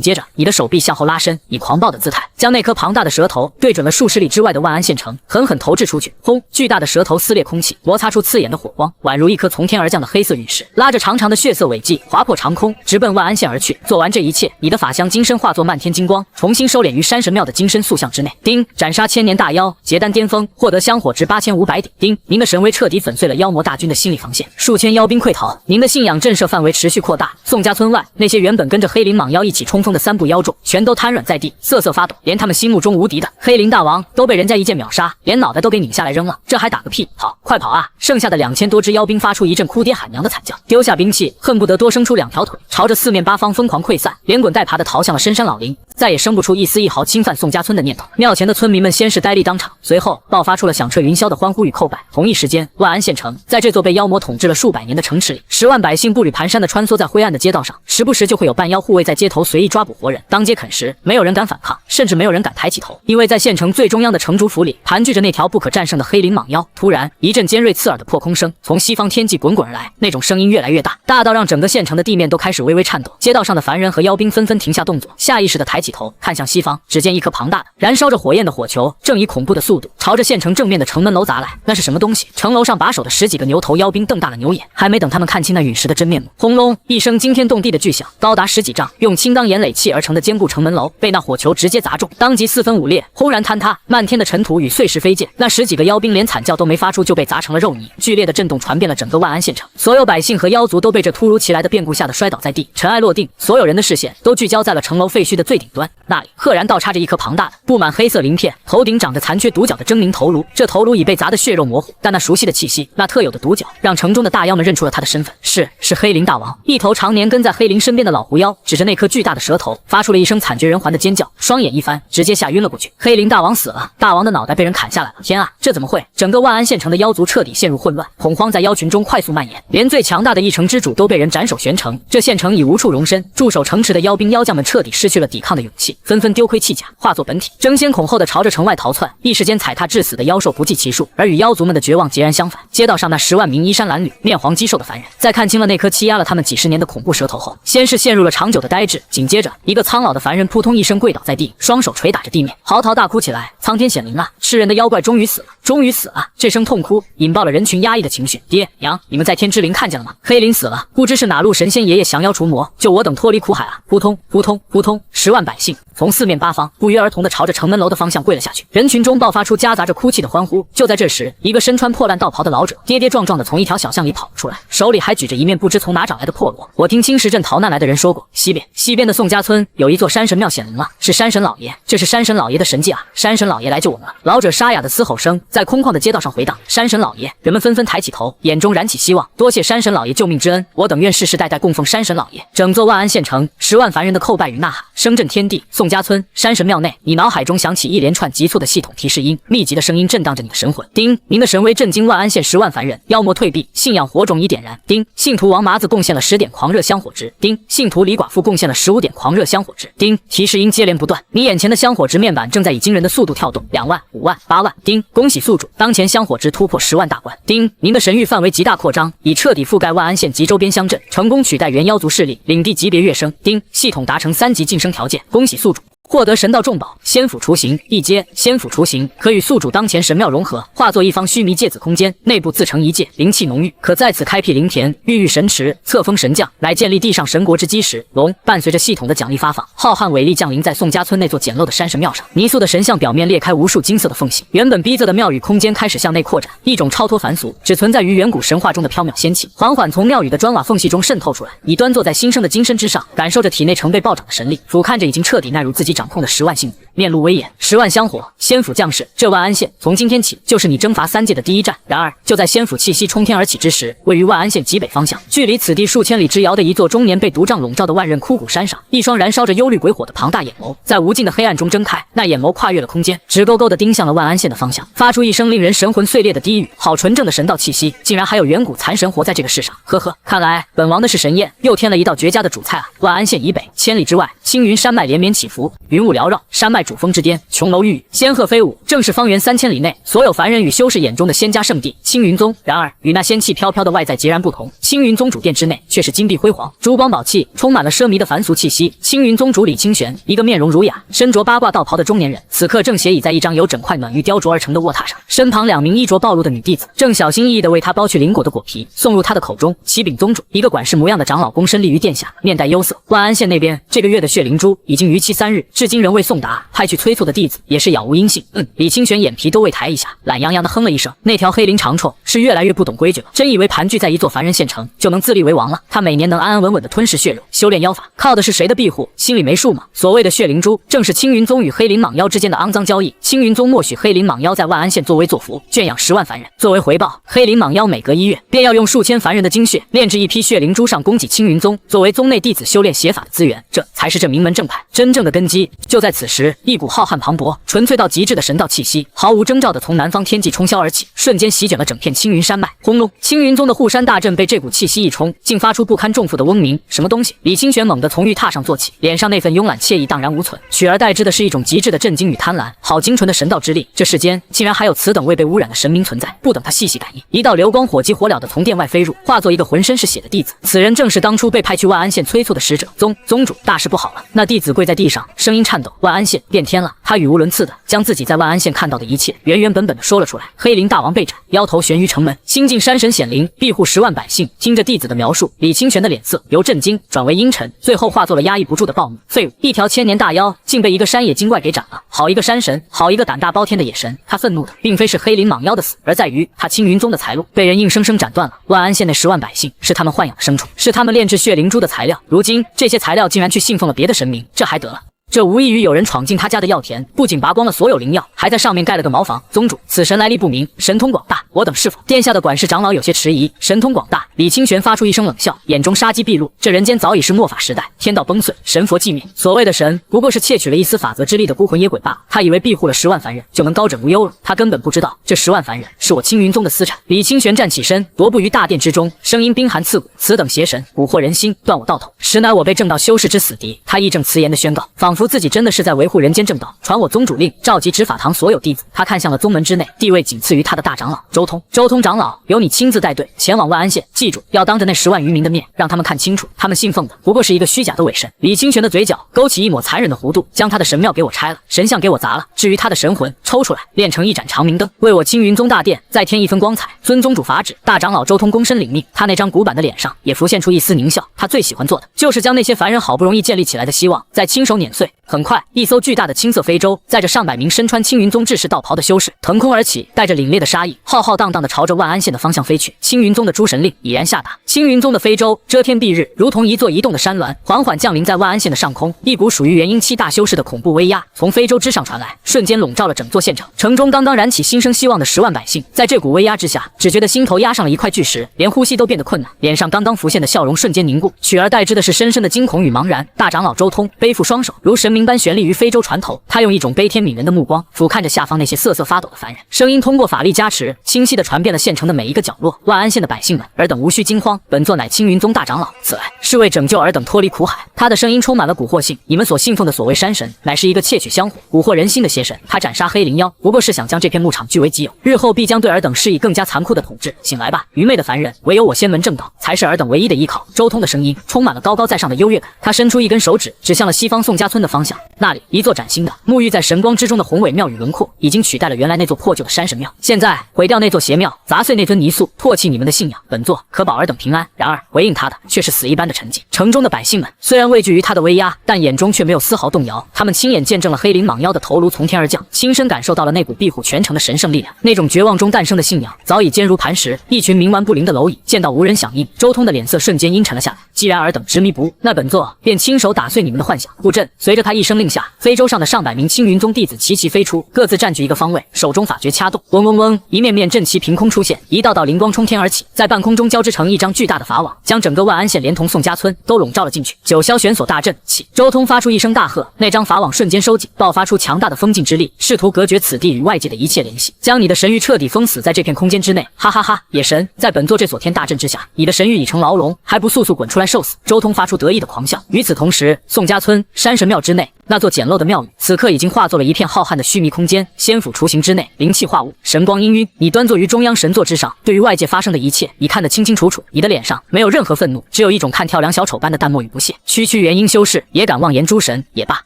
接着，你的手臂向后拉伸，以狂暴的姿态将那颗庞大的舌头对准了数十里之外的万安县城，狠狠投掷出去。轰！巨大的舌头撕裂空气，摩擦出刺眼的火光，宛如一颗从天而降的黑色陨石，拉着长长的血色尾迹划破长空，直奔万安县而去。做完这一切，你的法相金身化作漫天金光，重新收敛于山神庙的金身塑像之内。丁，斩杀千年大妖，结丹巅峰，获得香火值8500顶。丁，您的神威彻底粉碎了妖魔大军的心理防线，数千妖兵溃逃，您的信仰震慑范围持续扩大。宋家村外那些原本跟着黑鳞蟒妖一起冲锋的3部妖重，全都瘫软在地，瑟瑟发抖。连他们心目中无敌的黑灵大王都被人家一剑秒杀，连脑袋都给拧下来扔了，这还打个屁！跑，快跑啊！剩下的2000多只妖兵发出一阵哭爹喊娘的惨叫，丢下兵器，恨不得多生出2条腿，朝着四面八方疯狂溃散，连滚带爬的逃向了深山老林，再也生不出一丝一毫侵犯宋家村的念头。庙前的村民们先是呆立当场，随后爆发出了响彻云霄的欢呼与叩拜。同一时间，万安县城，在这座被妖魔统治了数百年的城池里，10万百姓步履蹒跚地穿梭在灰暗的街道上，时不时就会有半妖护卫在街头随意抓捕活人，当街啃食，没有人敢反抗，甚至没有人敢抬起头，因为在县城最中央的城主府里盘踞着那条不可战胜的黑灵蟒妖。突然，一阵尖锐刺耳的破空声从西方天际滚滚而来，那种声音越来越大，大到让整个县城的地面都开始微微颤抖。街道上的凡人和妖兵纷纷停下动作，下意识地抬起头看向西方，只见一颗庞大的、燃烧着火焰的火球正以恐怖的速度朝着县城正面的城门楼砸来。那是什么东西？城楼上把守的10几个牛头妖兵瞪大了牛眼，还没等他们看清那陨石的真面目，轰隆一声惊天动地的巨响，高达10几丈，用青钢岩垒砌而成的坚固城门楼被那火球直接砸中，当即4分5裂，轰然坍塌，漫天的尘土与碎石飞溅。那10几个妖兵连惨叫都没发出，就被砸成了肉泥。剧烈的震动传遍了整个万安县城，所有百姓和妖族都被这突如其来的变故吓得摔倒在地，尘埃落定，所有人的视线都聚焦在了城楼废墟的最顶端，那里赫然倒插着一颗庞大的、布满黑色鳞片、头顶长着残缺独角的狰狞头颅。这头颅已被砸得血肉模糊，但那熟悉的气息，那特有的独角，让城中的大妖们认出了他的身份，是黑灵大王。一头常年跟在黑灵身边的老狐妖指着那颗巨大的蛇头，发出了一声惨绝人寰的尖叫，双眼一翻，直接吓晕了过去。黑灵大王死了，大王的脑袋被人砍下来了！天啊，这怎么会？整个万安县城的妖族彻底陷入混乱，恐慌在妖群中快速蔓延，连最强大的一城之主都被人斩首悬城，这县城已无处容身。驻守城池的妖兵妖将们彻底失去了抵抗的勇气，纷纷丢盔弃甲，化作本体，争先恐后的朝着城外逃窜。一时间踩踏致死的妖兽不计其数，而与妖族们的绝望截然相反。街道上那10万名衣衫褴褛、面黄肌瘦的凡人，在看清了那颗欺压了他们几十年的恐怖蛇头后，先是陷入了长久的呆滞，紧接着一个苍老的凡人扑通一声跪倒在地，双手捶打着地面，嚎啕大哭起来。苍天显灵啊，吃人的妖怪终于死了，终于死了！这声痛哭引爆了人群压抑的情绪。爹娘，你们在天之灵看见了吗？黑灵死了，不知是哪路神仙爷爷降妖除魔，就我等脱离苦海啊！扑通扑通扑通，10万百姓从四面八方不约而同地朝着城门楼的方向跪了下去，人群中爆发出夹杂着哭泣的欢呼。就在这时，一个身穿破烂道袍的老者跌跌撞撞地从一条小巷里跑了出来，手里还举着一面不知从哪找来的破锣。我听青石镇逃难来的人说过，西边的宋家村有一座山神庙显灵了，是山神老爷，这是山神老爷的神迹啊！山神老爷来救我们了！老者沙哑的嘶吼声在空旷的街道上回荡。山神老爷，人们纷纷抬起头，眼中燃起希望。多谢山神老爷救命之恩，我等愿世世代代供奉山神老爷。整座万安县城10万凡人的叩拜与呐喊声震天地。宋家村山神庙内，你脑海中响起一连串急促的系统提示音，密集的声音震荡着你的神魂。叮，您的神威震惊万安县10万凡人，妖魔退避，信仰火种已点燃。叮，信徒王麻子贡献了10点狂热香火值。叮，信徒李寡妇贡献了15点狂热香火值。叮，提示音接连不断，你眼前的香火值面板正在以惊人的速度跳动，2万、5万、8万。叮，恭喜宿主，当前香火值突破10万大关。叮，您的神域范围极大扩张，已彻底覆盖万安县及周边乡镇，成功取代原妖族势力，领地级别跃升。叮，系统达成3级晋升条件，恭喜宿主。获得神道重宝仙府雏形一阶，仙府雏形可与宿主当前神庙融合，化作一方须弥芥子空间，内部自成一界，灵气浓郁，可在此开辟灵田、孕育神池、册封神将，来建立地上神国之基石。龙伴随着系统的奖励发放，浩瀚伟力降临在宋家村那座简陋的山神庙上，泥塑的神像表面裂开无数金色的缝隙，原本逼仄的庙宇空间开始向内扩展，一种超脱凡俗、只存在于远古神话中的缥缈仙气，缓缓从庙宇的砖瓦缝隙中渗透出来。你端坐在新生的金身之上，感受着体内成倍暴涨的神力，俯瞰着已经彻底纳入自己掌控的10万信徒，面露威严。10万香火，仙府将士，这万安县从今天起就是你征伐3界的第一站。然而，就在仙府气息冲天而起之时，位于万安县极北方向，距离此地数千里之遥的一座终年被毒瘴笼罩的万仞枯骨山上，一双燃烧着幽绿鬼火的庞大眼眸，在无尽的黑暗中睁开。那眼眸跨越了空间，直勾勾地盯向了万安县的方向，发出一声令人神魂碎裂的低语。好纯正的神道气息，竟然还有远古残神活在这个世上。呵呵，看来本王的是神宴，又添了一道绝佳的主菜啊！万安县以北千里之外，青云山脉连绵起伏，云雾缭绕，山脉主峰之巅，琼楼玉宇，仙鹤飞舞，正是方圆3000里内所有凡人与修士眼中的仙家圣地青云宗。然而，与那仙气飘飘的外在截然不同，青云宗主殿之内却是金碧辉煌，珠光宝气，充满了奢靡的凡俗气息。青云宗主李清玄，一个面容儒雅、身着八卦道袍的中年人，此刻正斜倚在一张由整块暖玉雕琢而成的卧榻上，身旁2名衣着暴露的女弟子正小心翼翼地为他剥去灵果的果皮，送入他的口中。启禀宗主，一个管事模样的长老躬身立于殿下，面带忧色。万安县那边这个月的血灵珠已经逾期3日，至今仍未送达，派去催促的弟子也是杳无音信。李清玄眼皮都未抬一下，懒洋洋地哼了一声。那条黑鳞长虫是越来越不懂规矩了，真以为盘踞在一座凡人县城就能自立为王了？他每年能安安稳稳地吞噬血肉，修炼妖法，靠的是谁的庇护？心里没数吗？所谓的血灵珠，正是青云宗与黑鳞蟒妖之间的肮脏交易。青云宗默许黑鳞蟒妖在万安县作威作福，圈养10万凡人。作为回报，黑鳞蟒妖每隔1月便要用数千凡人的精血炼制一批血灵珠上供给青云宗，作为宗内弟子修炼邪法的资源。这才是这名门正派真正的根基。就在此时，一股浩瀚磅礴、纯粹到极致的神道气息，毫无征兆地从南方天际冲霄而起，瞬间席卷了整片青云山脉。轰隆！青云宗的护山大阵被这股气息一冲，竟发出不堪重负的嗡鸣。什么东西？李清玄猛地从玉榻上坐起，脸上那份慵懒惬意荡然无存，取而代之的是一种极致的震惊与贪婪。好精纯的神道之力，这世间竟然还有此等未被污染的神明存在。不等他细细感应，一道流光火急火燎地从殿外飞入，化作一个浑身是血的弟子。此人正是当初被派去万安县催促的使者。宗主，大事不好了！那弟子跪在地上，声音颤抖。万安县变天了！他语无伦次的将自己在万安县看到的一切原原本本的说了出来。黑鳞大王被斩，妖头悬于城门，新晋山神显灵，庇护10万百姓。听着弟子的描述，李清玄的脸色由震惊转为阴沉，最后化作了压抑不住的暴怒。废物！一条千年大妖竟被一个山野精怪给斩了！好一个山神，好一个胆大包天的野神！他愤怒的并非是黑鳞蟒妖的死，而在于他青云宗的财路被人硬生生斩断了。万安县那10万百姓是他们豢养的牲畜，是他们炼制血灵珠的材料。如今这些材料竟然去信奉了别的神明，这还得了？这无异于有人闯进他家的药田，不仅拔光了所有灵药，还在上面盖了个茅房。宗主，此神来历不明，神通广大，我等是否？殿下的管事长老有些迟疑。神通广大，李清玄发出一声冷笑，眼中杀机毕露。这人间早已是末法时代，天道崩碎，神佛寂灭，所谓的神不过是窃取了一丝法则之力的孤魂野鬼罢了。他以为庇护了10万凡人就能高枕无忧了，他根本不知道这10万凡人是我青云宗的私产。李清玄站起身，踱步于大殿之中，声音冰寒刺骨：此等邪神蛊惑人心，断我道统，实乃我辈正道修士之死敌。他义正辞严地宣告，仿佛自己真的是在维护人间正道。传我宗主令，召集执法堂所有弟子。他看向了宗门之内，地位仅次于他的大长老周通。周通长老，由你亲自带队前往万安县，记住，要当着那10万余民的面，让他们看清楚，他们信奉的不过是一个虚假的伪神。李清玄的嘴角勾起一抹残忍的弧度，将他的神庙给我拆了，神像给我砸了，至于他的神魂，抽出来炼成一盏长明灯，为我青云宗大殿再添一分光彩。遵宗主法旨。大长老周通躬身领命，他那张古板的脸上也浮现出一丝狞笑。他最喜欢做的就是将那些凡人好不容易建立起来的希望再亲手碾碎。很快，一艘巨大的青色飞舟载着上百名身穿青云宗制式道袍的修士腾空而起，带着凛冽的杀意，浩浩荡荡地朝着万安县的方向飞去。青云宗的诸神令已然下达，青云宗的飞舟遮天蔽日，如同一座移动的山峦，缓缓降临在万安县的上空。一股属于元婴期大修士的恐怖威压从飞舟之上传来，瞬间笼罩了整座县城。城中刚刚燃起新生希望的10万百姓，在这股威压之下，只觉得心头压上了一块巨石，连呼吸都变得困难，脸上刚刚浮现的笑容瞬间凝固，取而代之的是深深的惊恐与茫然。大长老周通背负双手，如神明般悬立于飞舟船头，他用一种悲天悯人的目光俯瞰着下方那些瑟瑟发抖的凡人，声音通过法力加持，清晰地传遍了县城的每一个角落。万安县的百姓们，尔等无需惊慌，本座乃青云宗大长老，此来是为拯救尔等脱离苦海。他的声音充满了蛊惑性，你们所信奉的所谓山神，乃是一个窃取香火、蛊惑人心的邪神。他斩杀黑灵妖，不过是想将这片牧场据为己有，日后必将对尔等施以更加残酷的统治。醒来吧，愚昧的凡人，唯有我仙门正道才是尔等唯一的依靠。周通的声音充满了高高在上的优越感，他伸出一根手指，指向了西方宋家村的方向。那里，一座崭新的、沐浴在神光之中的宏伟庙宇轮廓，已经取代了原来那座破旧的山神庙。现在毁掉那座邪庙，砸碎那尊泥塑，唾弃你们的信仰，本座可保尔等平安。然而回应他的却是死一般的沉寂。城中的百姓们虽然畏惧于他的威压，但眼中却没有丝毫动摇。他们亲眼见证了黑鳞蟒妖的头颅从天而降，亲身感受到了那股庇护全城的神圣力量。那种绝望中诞生的信仰早已坚如磐石。一群冥顽不灵的蝼蚁见到无人响应，周通的脸色瞬间阴沉了下来。既然尔等执迷不悟，那本座便亲手打碎你们的幻想。布阵。随着他一声令下，非洲上的上百名青云宗弟子齐齐飞出，各自占据一个方位，手中法诀掐动，嗡嗡嗡，一面面阵旗凭空出现，一道道灵光冲天而起，在半空中交织成一张巨大的法网，将整个万安县连同宋家村都笼罩了进去。九霄玄锁大阵起！周通发出一声大喝，那张法网瞬间收紧，爆发出强大的封禁之力，试图隔绝此地与外界的一切联系，将你的神域彻底封死在这片空间之内。哈哈哈！野神，在本座这所天大阵之下，你的神域已成牢笼，还不速速滚出来受死！周通发出得意的狂笑。与此同时，宋家村山神庙之内，那座简陋的庙宇此刻已经化作了一片浩瀚的虚弥空间，仙府雏形之内，灵气化物，神光氤氲。你端坐于中央神座之上，对于外界发生的一切，你看得清清楚楚。你的脸上没有任何愤怒，只有一种看跳梁小丑般的淡漠与不屑。区区元婴修士也敢妄言诸神，也罢，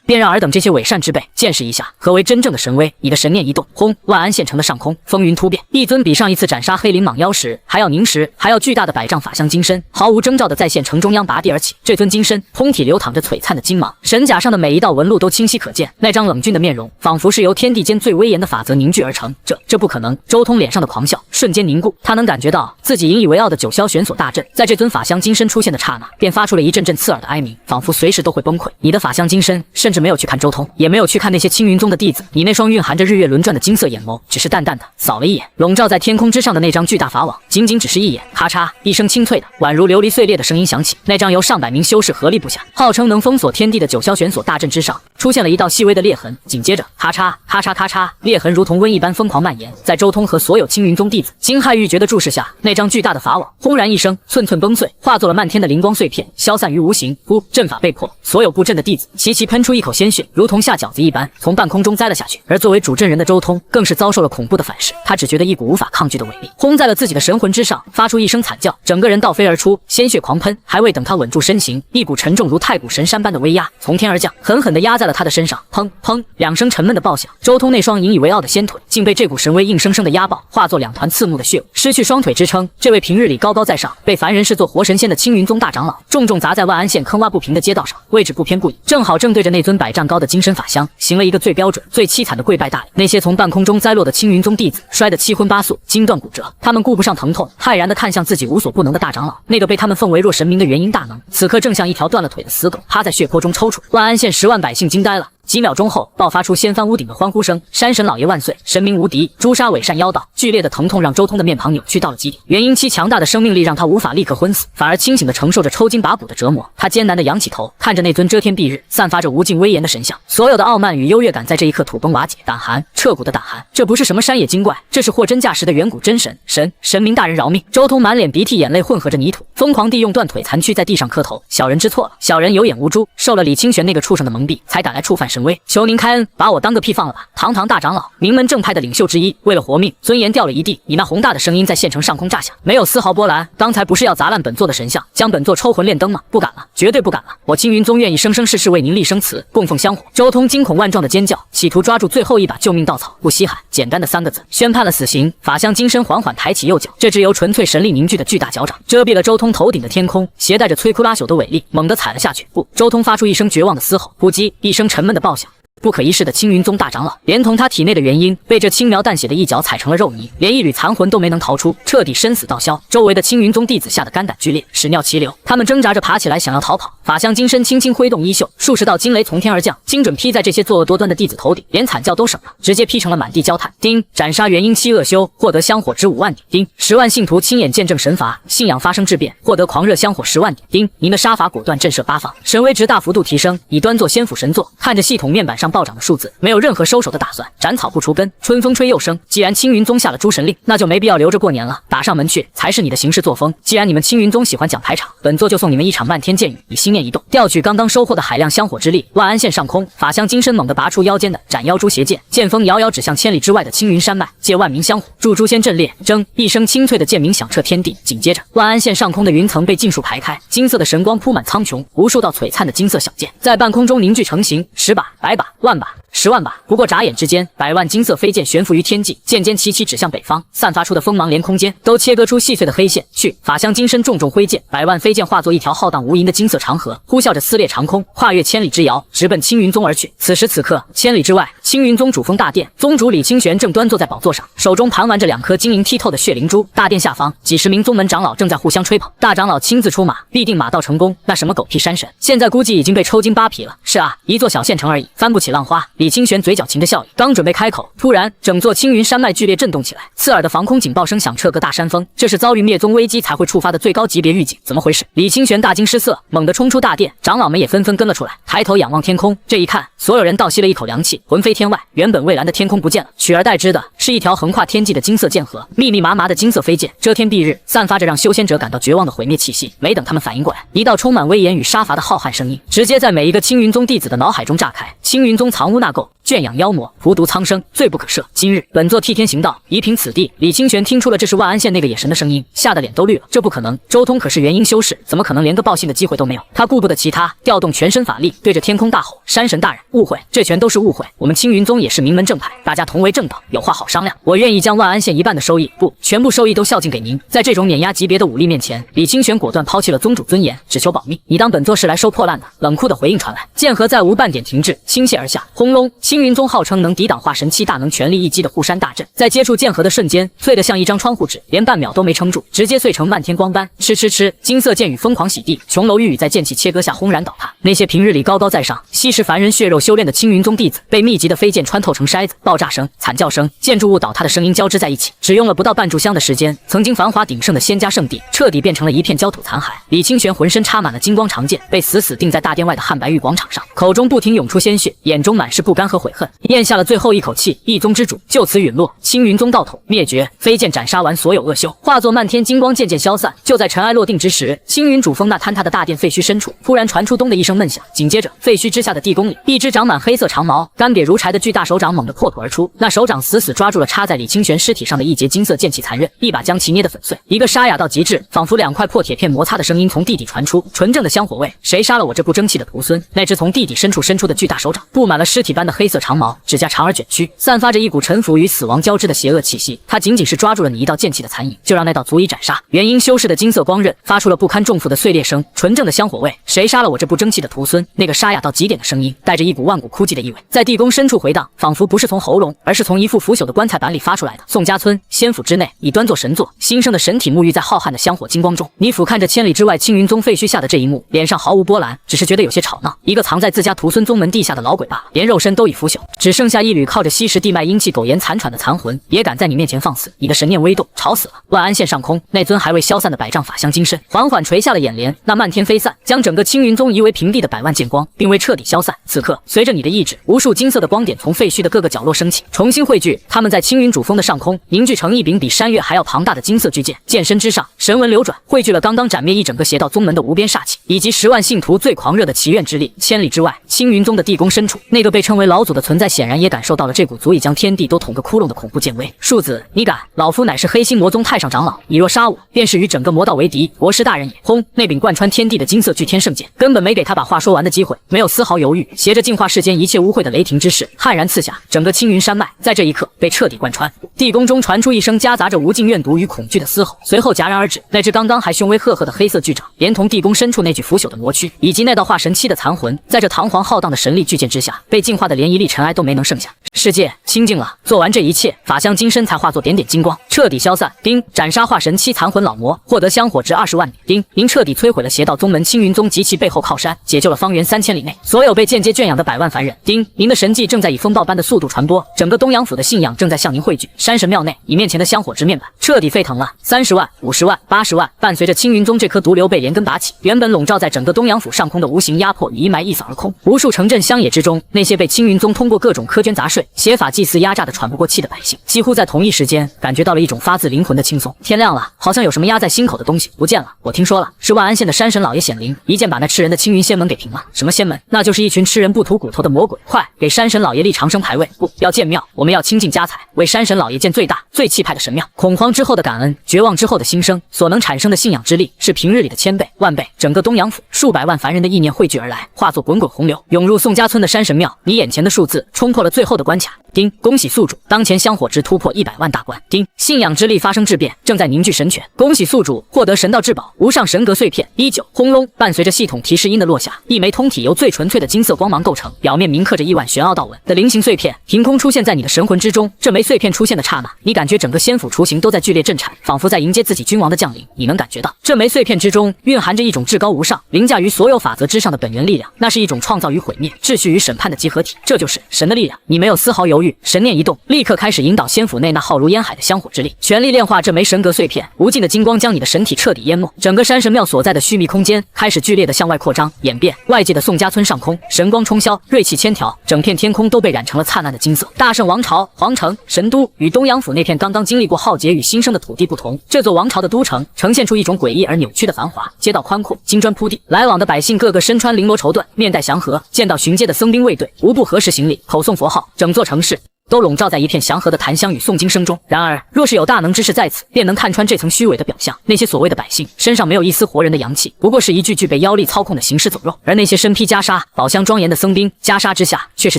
便让尔等这些伪善之辈见识一下何为真正的神威。你的神念一动，轰！万安县城的上空风云突变，一尊比上一次斩杀黑鳞蟒妖时还要凝实、还要巨大的百丈法相金身，毫无征兆的在县城中中央拔地而起。这尊金身通体流淌着璀璨的金芒，神甲上的每一道纹路都清晰可见。那张冷峻的面容，仿佛是由天地间最威严的法则凝聚而成。这不可能！周通脸上的狂笑瞬间凝固，他能感觉到自己引以为傲的九霄玄锁大阵，在这尊法相金身出现的刹那，便发出了一阵阵刺耳的哀鸣，仿佛随时都会崩溃。你的法相金身甚至没有去看周通，也没有去看那些青云宗的弟子，你那双蕴含着日月轮转的金色眼眸，只是淡淡的扫了一眼笼罩在天空之上的那张巨大法网，仅仅只是一眼。咔嚓，一声清脆的宛如琉璃碎裂的声音响起，那张由上百名修士合力布下，号称能封锁天地的九霄玄锁大阵之上，出现了一道细微的裂痕。紧接着，咔嚓咔嚓咔嚓，裂痕如同瘟疫般疯狂蔓延。在周通和所有青云宗弟子惊骇欲绝的注视下，那张巨大的法网轰然一声，寸寸崩碎，化作了漫天的灵光碎片，消散于无形。呼，阵法被破，所有布阵的弟子齐齐喷出一口鲜血，如同下饺子一般从半空中栽了下去。而作为主阵人的周通更是遭受了恐怖的反噬，他只觉得一股无法抗拒的伟力轰在了自己的神魂之上，发出一声惨叫，整个人倒飞而出，鲜血狂喷。还未等他稳住身形，一股沉重如太古神山般的威压从天而降，狠狠地压在了他的身上。砰砰，两声沉闷的爆响，周通那双引以为傲的仙腿竟被这股神威硬生生的压爆，化作两团刺目的血雾。失去双腿支撑，这位平日里高高在上，被凡人视作活神仙的青云宗大长老，重重砸在万安县坑洼不平的街道上，位置不偏不倚，正好正对着那尊百丈高的金身法相，行了一个最标准、最凄惨的跪拜大礼。那些从半空中栽落的青云宗弟子摔得七荤八素，筋断骨折，他们顾不上疼痛，骇然地看向自己无所不能的大长老。那个被他们奉为若神明的元婴大能，此刻正像一条断了腿的死狗，趴在血泊中抽搐。万安县10万百姓惊呆了。几秒钟后，爆发出掀翻屋顶的欢呼声。山神老爷万岁，神明无敌！朱砂伪善妖道。剧烈的疼痛让周通的面庞扭曲到了极点。元婴期强大的生命力让他无法立刻昏死，反而清醒地承受着抽筋拔骨的折磨。他艰难地仰起头，看着那尊遮天蔽日、散发着无尽威严的神像，所有的傲慢与优越感在这一刻土崩瓦解，胆寒，彻骨的胆寒。这不是什么山野精怪，这是货真价实的远古真神。神明大人饶命！周通满脸鼻涕眼泪混合着泥土，疯狂地用断腿残躯在地上磕头。小人知错了，小人有眼无珠，受了李清玄那个畜生的蒙蔽，才敢来触犯神威，求您开恩，把我当个屁放了吧！堂堂大长老，名门正派的领袖之一，为了活命，尊严掉了一地。你那宏大的声音在县城上空炸响，没有丝毫波澜。刚才不是要砸烂本座的神像，将本座抽魂炼灯吗？不敢了，绝对不敢了！我青云宗愿意生生世世为您立生祠，供奉香火。周通惊恐万状的尖叫，企图抓住最后一把救命稻草。不稀罕，简单的3个字，宣判了死刑。法相金身缓缓抬起右脚，这只由纯粹神力凝聚的巨大脚掌遮蔽了周通头顶的天空，携带着摧枯拉朽的伟力，猛地踩了下去。不，周通发出一声绝望的嘶吼，扑击，一声沉闷的爆响。不可一世的青云宗大长老，连同他体内的元婴，被这轻描淡写的一脚踩成了肉泥，连一缕残魂都没能逃出，彻底身死道消。周围的青云宗弟子吓得肝胆俱裂，屎尿齐流，他们挣扎着爬起来想要逃跑。法相金身轻轻挥动衣袖，数十道金雷从天而降，精准劈在这些作恶多端的弟子头顶，连惨叫都省了，直接劈成了满地焦炭。丁，斩杀元婴期恶修，获得香火值5万点。丁，10万信徒亲眼见证神罚，信仰发生质变，获得狂热香火10万点。丁，您的杀伐果断，震慑八方，神威值大幅度提升，已端坐仙府神座。看着系统面板上暴涨的数字，没有任何收手的打算，斩草不除根，春风吹又生。既然青云宗下了诸神令，那就没必要留着过年了，打上门去才是你的行事作风。既然你们青云宗喜欢讲排场，本座就送你们一场漫天剑雨。你心念一动，调取刚刚收获的海量香火之力，万安县上空，法相金身猛地拔出腰间的斩妖诛邪剑，剑锋遥遥指向千里之外的青云山脉，借万名香火助诛仙阵裂。铮一声清脆的剑鸣响彻天地，紧接着万安县上空的云层被尽数排开，金色的神光铺满苍穹，无数道璀璨的金色小剑在半空中凝聚成型，10把、100把、万把。10万把，不过眨眼之间，100万金色飞剑悬浮于天际，剑尖齐齐指向北方，散发出的锋芒连空间都切割出细碎的黑线。去，法相金身重重挥剑，100万飞剑化作一条浩荡无垠的金色长河，呼啸着撕裂长空，跨越千里之遥，直奔青云宗而去。此时此刻，千里之外，青云宗主峰大殿，宗主李清玄正端坐在宝座上，手中盘玩着2颗晶莹剔透的血灵珠。大殿下方，几十名宗门长老正在互相吹捧，大长老亲自出马，必定马到成功。那什么狗屁山神，现在估计已经被抽筋扒皮了。是啊，一座小县城而已，翻不起浪花。李清玄嘴角噙着笑意，刚准备开口，突然整座青云山脉剧烈震动起来，刺耳的防空警报声响彻各大山峰，这是遭遇灭宗危机才会触发的最高级别预警。怎么回事？李清玄大惊失色，猛地冲出大殿，长老们也纷纷跟了出来，抬头仰望天空。这一看，所有人倒吸了一口凉气，魂飞天外。原本蔚蓝的天空不见了，取而代之的是一条横跨天际的金色剑河，密密麻麻的金色飞剑遮天蔽日，散发着让修仙者感到绝望的毁灭气息。没等他们反应过来，一道充满威严与杀伐的浩瀚声音直接在每一个青云宗弟子的脑海中炸开：青云宗藏污纳垢，圈养妖魔，荼毒苍生，罪不可赦。今日本座替天行道，移平此地。李清玄听出了这是万安县那个野神的声音，吓得脸都绿了。这不可能，周通可是元婴修士，怎么可能连个报信的机会都没有？他顾不得其他，调动全身法力，对着天空大吼：“山神大人，误会，这全都是误会。我们青云宗也是名门正派，大家同为正道，有话好商量。我愿意将万安县一半的收益，不，全部收益都孝敬给您。”在这种碾压级别的武力面前，李清玄果断抛弃了宗主尊严，只求保密。你当本座是来收破烂的？冷酷的回应传来，剑河再无半点停滞，倾泻而下。轰隆！青云宗号称能抵挡化神期大能全力一击的护山大阵，在接触剑河的瞬间，碎得像一张窗户纸，连半秒都没撑住，直接碎成漫天光斑。吃吃吃！金色剑雨疯狂洗地，琼楼玉宇在剑气切割下轰然倒塌。那些平日里高高在上、吸食凡人血肉修炼的青云宗弟子，被密集的飞剑穿透成筛子，爆炸声、惨叫声、建筑物倒塌的声音交织在一起。只用了不到半炷香的时间，曾经繁华鼎盛的仙家圣地，彻底变成了一片焦土残骸。李清玄浑身插满了金光长剑，被死死钉在大殿外的汉白玉广场上，口中不停涌出鲜血，眼中满是不甘和悔恨，咽下了最后一口气，一宗之主就此陨落，青云宗道统灭绝。飞剑斩杀完所有恶修，化作漫天金光渐渐消散。就在尘埃落定之时，青云主峰那坍塌的大殿废墟深处，突然传出咚的一声闷响，紧接着废墟之下的地宫里，一只长满黑色长毛、干瘪如柴的巨大手掌猛地破土而出，那手掌死死抓住了插在李清玄尸体上的一截金色剑气残刃，一把将其捏得粉碎。一个沙哑到极致，仿佛两块破铁片摩擦的声音从地底传出，纯正的香火味。谁杀了我这不争气的徒孙？那只从地底深处伸出的巨大手掌，布满了尸体般的黑色长毛，指甲长而卷曲，散发着一股臣服与死亡交织的邪恶气息。它仅仅是抓住了你一道剑气的残影，就让那道足以斩杀元婴修士的金色光刃发出了不堪重负的碎裂声。纯正的香火味，谁杀了我这不争气的徒孙？那个沙哑到极点的声音，带着一股万古枯寂的意味，在地宫深处回荡，仿佛不是从喉咙，而是从一副腐朽的棺材板里发出来的。宋家村仙府之内，已端坐神座，新生的神体沐浴在浩瀚的香火金光中。你俯瞰着千里之外青云宗废墟下的这一幕，脸上毫无波澜，只是觉得有些吵闹。一个藏在自家徒孙宗门地下的老鬼罢了，连肉身都已腐朽，只剩下一缕靠着吸食地脉阴气苟延残喘的残魂，也敢在你面前放肆？你的神念微动，吵死了！万安县上空，那尊还未消散的百丈法相金身缓缓垂下了眼帘，那漫天飞散，将整个青云宗夷为平地的百万剑光，并未彻底消散。此刻，随着你的意志，无数金色的光点从废墟的各个角落升起，重新汇聚，它们在青云主峰的上空凝聚成一柄比山岳还要庞大的金色巨剑，剑身之上神纹流转，汇聚了刚刚斩灭一整个邪道宗门的无边煞气，以及10万信徒最狂热的祈愿之力。千里之外，青云宗的地宫深处，那个被称为老祖的存在显然也感受到了这股足以将天地都捅个窟窿的恐怖剑威。庶子，你敢？老夫乃是黑心魔宗太上长老，你若杀我，便是与整个魔道为敌，国师大人也。轰！那柄贯穿天地的金色巨天圣剑根本没给他把话说完的机会，没有丝毫犹豫，携着净化世间一切污秽的雷霆之势悍然刺下，整个青云山脉在这一刻被彻底贯穿。地宫中传出一声夹杂着无尽怨毒与恐惧的嘶吼，随后戛然而止。那只刚刚还凶威赫赫的黑色巨掌，连同地宫深处那具腐朽的魔躯，以及那道化神期的残魂，在这堂皇浩荡的神力巨剑之下，被净化的连一粒尘埃都没能剩下。世界清净了。做完这一切，法相金身才化作点点金光，彻底消散。丁，斩杀化神期残魂老魔，获得香火值20万年。丁，您彻底摧毁了邪道宗门青云宗及其背后靠山，解救了方圆3000里内所有被间接圈养的百万凡人。丁，您的神迹正在以风暴般的速度传播，整个东阳府的信仰正在向您汇聚。山神庙内，你面前的香火之面板彻底沸腾了，30万、50万、80万，伴随着青云宗这颗毒瘤被连根拔起，原本笼罩在整个东阳府上空的无形压迫与阴霾一扫而空。无数城镇乡野之中，那些被青云宗通过各种苛捐杂税、邪法祭祀压榨的喘不过气的百姓，几乎在同一时间感觉到了一种发自灵魂的轻松。天亮了，好像有什么压在心口的东西不见了。我听说了，是万安县的山神老爷显灵，一剑把那吃人的青云仙门给平了。什么仙门？那就是一群吃人不吐骨头的魔鬼。快给山神老爷立长生牌位，不要建庙，我们要倾尽家财为山神老爷建最大最气派的神庙。恐慌之后的感恩，绝望之后的新生，所能产生的信仰之力是平日里的1000倍、万倍。整个东阳府数百万凡人的意念汇聚而来，化作滚滚洪流，涌入宋家村的山神庙。你眼前的数字冲破了最后的关卡。丁，恭喜宿主，当前香火值突破100万大关。丁，信仰之力发生质变，正在凝聚神权。恭喜宿主获得神道至宝无上神格碎片。19，轰隆！伴随着系统提示音的落下，一枚通体由最纯粹的金色光芒构成，表面铭刻着亿万玄奥道纹的菱形碎片，凭空出现在你的神魂之中。这枚碎片出现的刹那，你感觉整个仙府雏形都在剧烈震颤，仿佛在迎接自己君王的降临。你能感觉到这枚碎片之中蕴含着一种至高无上、凌驾于所有法则之上的本源力量，那是一种创造与毁灭、秩序与审判的集合体，这就是神的力量。你没有丝毫犹豫犹豫，神念一动，立刻开始引导仙府内那浩如烟海的香火之力，全力炼化这枚神格碎片。无尽的金光将你的神体彻底淹没，整个山神庙所在的虚密空间开始剧烈的向外扩张演变。外界的宋家村上空，神光冲霄，锐气千条，整片天空都被染成了灿烂的金色。大圣王朝、皇城、神都与东阳府那片刚刚经历过浩劫与新生的土地不同，这座王朝的都城呈现出一种诡异而扭曲的繁华，街道宽阔，金砖铺地，来往的百姓个个身穿绫罗绸缎，面带祥和，见到巡街的僧兵卫队，无不合十行礼，口诵佛号，整座城市都笼罩在一片祥和的檀香与诵经声中。然而，若是有大能之士在此，便能看穿这层虚伪的表象。那些所谓的百姓身上没有一丝活人的阳气，不过是一具具被妖力操控的行尸走肉；而那些身披袈裟、宝香庄严的僧兵，袈裟之下却是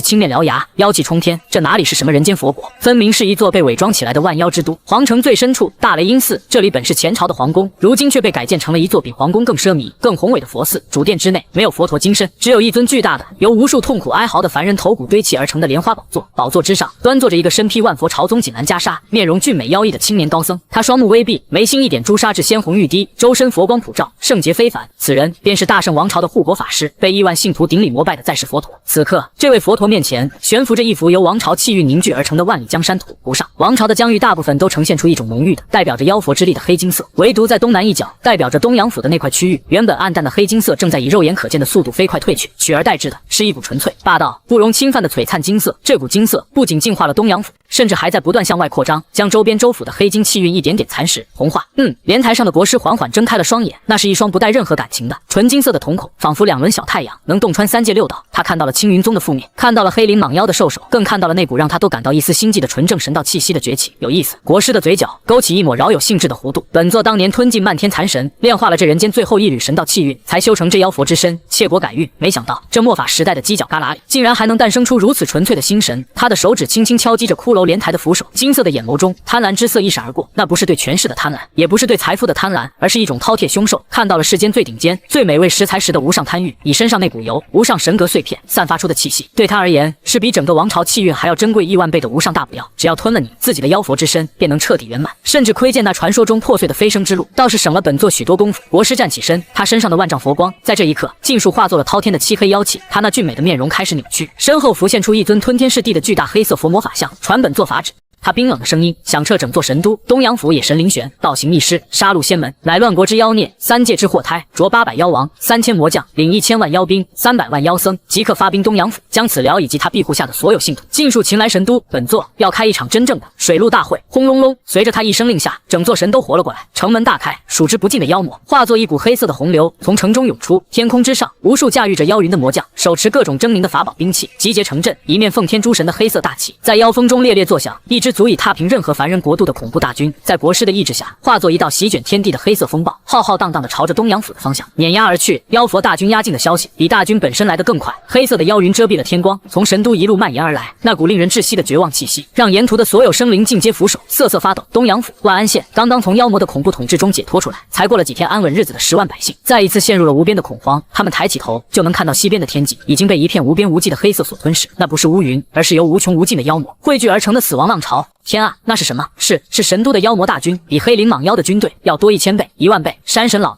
青面獠牙，妖气冲天。这哪里是什么人间佛国，分明是一座被伪装起来的万妖之都。皇城最深处，大雷音寺，这里本是前朝的皇宫，如今却被改建成了一座比皇宫更奢靡、更宏伟的佛寺。主殿之内没有佛陀金身，只有一尊巨大的由无数痛苦哀嚎的凡人头骨堆砌而成的莲花宝座，宝座之上端坐着一个身披万佛朝宗锦蓝袈裟、面容俊美妖异的青年高僧。他双目微闭，眉心一点朱砂痣鲜红欲滴，周身佛光普照，圣洁非凡。此人便是大圣王朝的护国法师，被亿万信徒顶礼膜拜的在世佛陀。此刻，这位佛陀面前悬浮着一幅由王朝气运凝聚而成的万里江山图，图上王朝的疆域大部分都呈现出一种浓郁的代表着妖佛之力的黑金色，唯独在东南一角代表着东阳府的那块区域，原本暗淡的黑金色正在以肉眼可见的速度飞快褪去，取而代之的是一股纯粹、霸道、不容侵犯的璀璨金色。这股金色不仅净化了东阳府，甚至还在不断向外扩张，将周边州府的黑金气运一点点蚕食同化。莲台上的国师缓缓睁开了双眼，那是一双不带任何感情的纯金色的瞳孔，仿佛两轮小太阳，能洞穿三界六道。他看到了青云宗的覆灭，看到了黑鳞蟒妖的兽首，更看到了那股让他都感到一丝心悸的纯正神道气息的崛起。有意思，国师的嘴角勾起一抹饶有兴致的弧度。本座当年吞尽漫天残神，炼化了这人间最后一缕神道气运，才修成这妖佛之身，切果改运。没想到这末法时代的犄角旮旯里，竟然还能诞生出如此纯粹的星神。他的手指轻轻敲击着骷髅莲台的扶手，金色的眼眸中贪婪之色一闪而过，那不是对权势的贪婪，也不是对财富的贪婪，而是一种饕餮凶兽看到了世间最顶尖、最美味食材时的无上贪欲。以身上那股由无上神格碎片散发出的气息，对他而言是比整个王朝气运还要珍贵亿万倍的无上大补药。只要吞了你自己的妖佛之身，便能彻底圆满，甚至窥见那传说中破碎的飞升之路，倒是省了本座许多功夫。国师站起身，他身上的万丈佛光在这一刻尽数化作了滔天的漆黑妖气，他那俊美的面容开始扭曲，身后浮现出一尊吞天噬地的巨大黑色佛魔法像，传本座法旨。他冰冷的声音响彻整座神都，东阳府也神灵玄，道行密师，杀戮仙门，乃乱国之妖孽，三界之祸胎，着800妖王，3000魔将，领1000万妖兵，300万妖僧，即刻发兵东阳府，将此辽以及他庇护下的所有信徒尽数擒来神都。本座要开一场真正的水陆大会。轰隆隆，随着他一声令下，整座神都活了过来，城门大开，数之不尽的妖魔化作一股黑色的洪流从城中涌出。天空之上，无数驾驭着妖云的魔将，手持各种狰狞的法宝兵器，集结成阵，一面奉天诸神的黑色大旗在妖风中猎猎作响，一支足以踏平任何凡人国度的恐怖大军，在国师的意志下，化作一道席卷天地的黑色风暴，浩浩荡荡地朝着东阳府的方向碾压而去。妖佛大军压境的消息比大军本身来得更快，黑色的妖云遮蔽了天光，从神都一路蔓延而来，那股令人窒息的绝望气息，让沿途的所有生灵尽皆俯首，瑟瑟发抖。东阳府、万安县刚刚从妖魔的恐怖统治中解脱出来，才过了几天安稳日子的10万百姓，再一次陷入了无边的恐慌。他们抬起头，就能看到西边的天际已经被一片无边无际的黑色所吞噬，那不是乌云，而是由无穷无尽的妖魔汇聚而成的死亡浪潮。天啊，那是什么？是神都的妖魔大军，比黑鳞蟒妖的军队要多1000倍、1万倍。山神老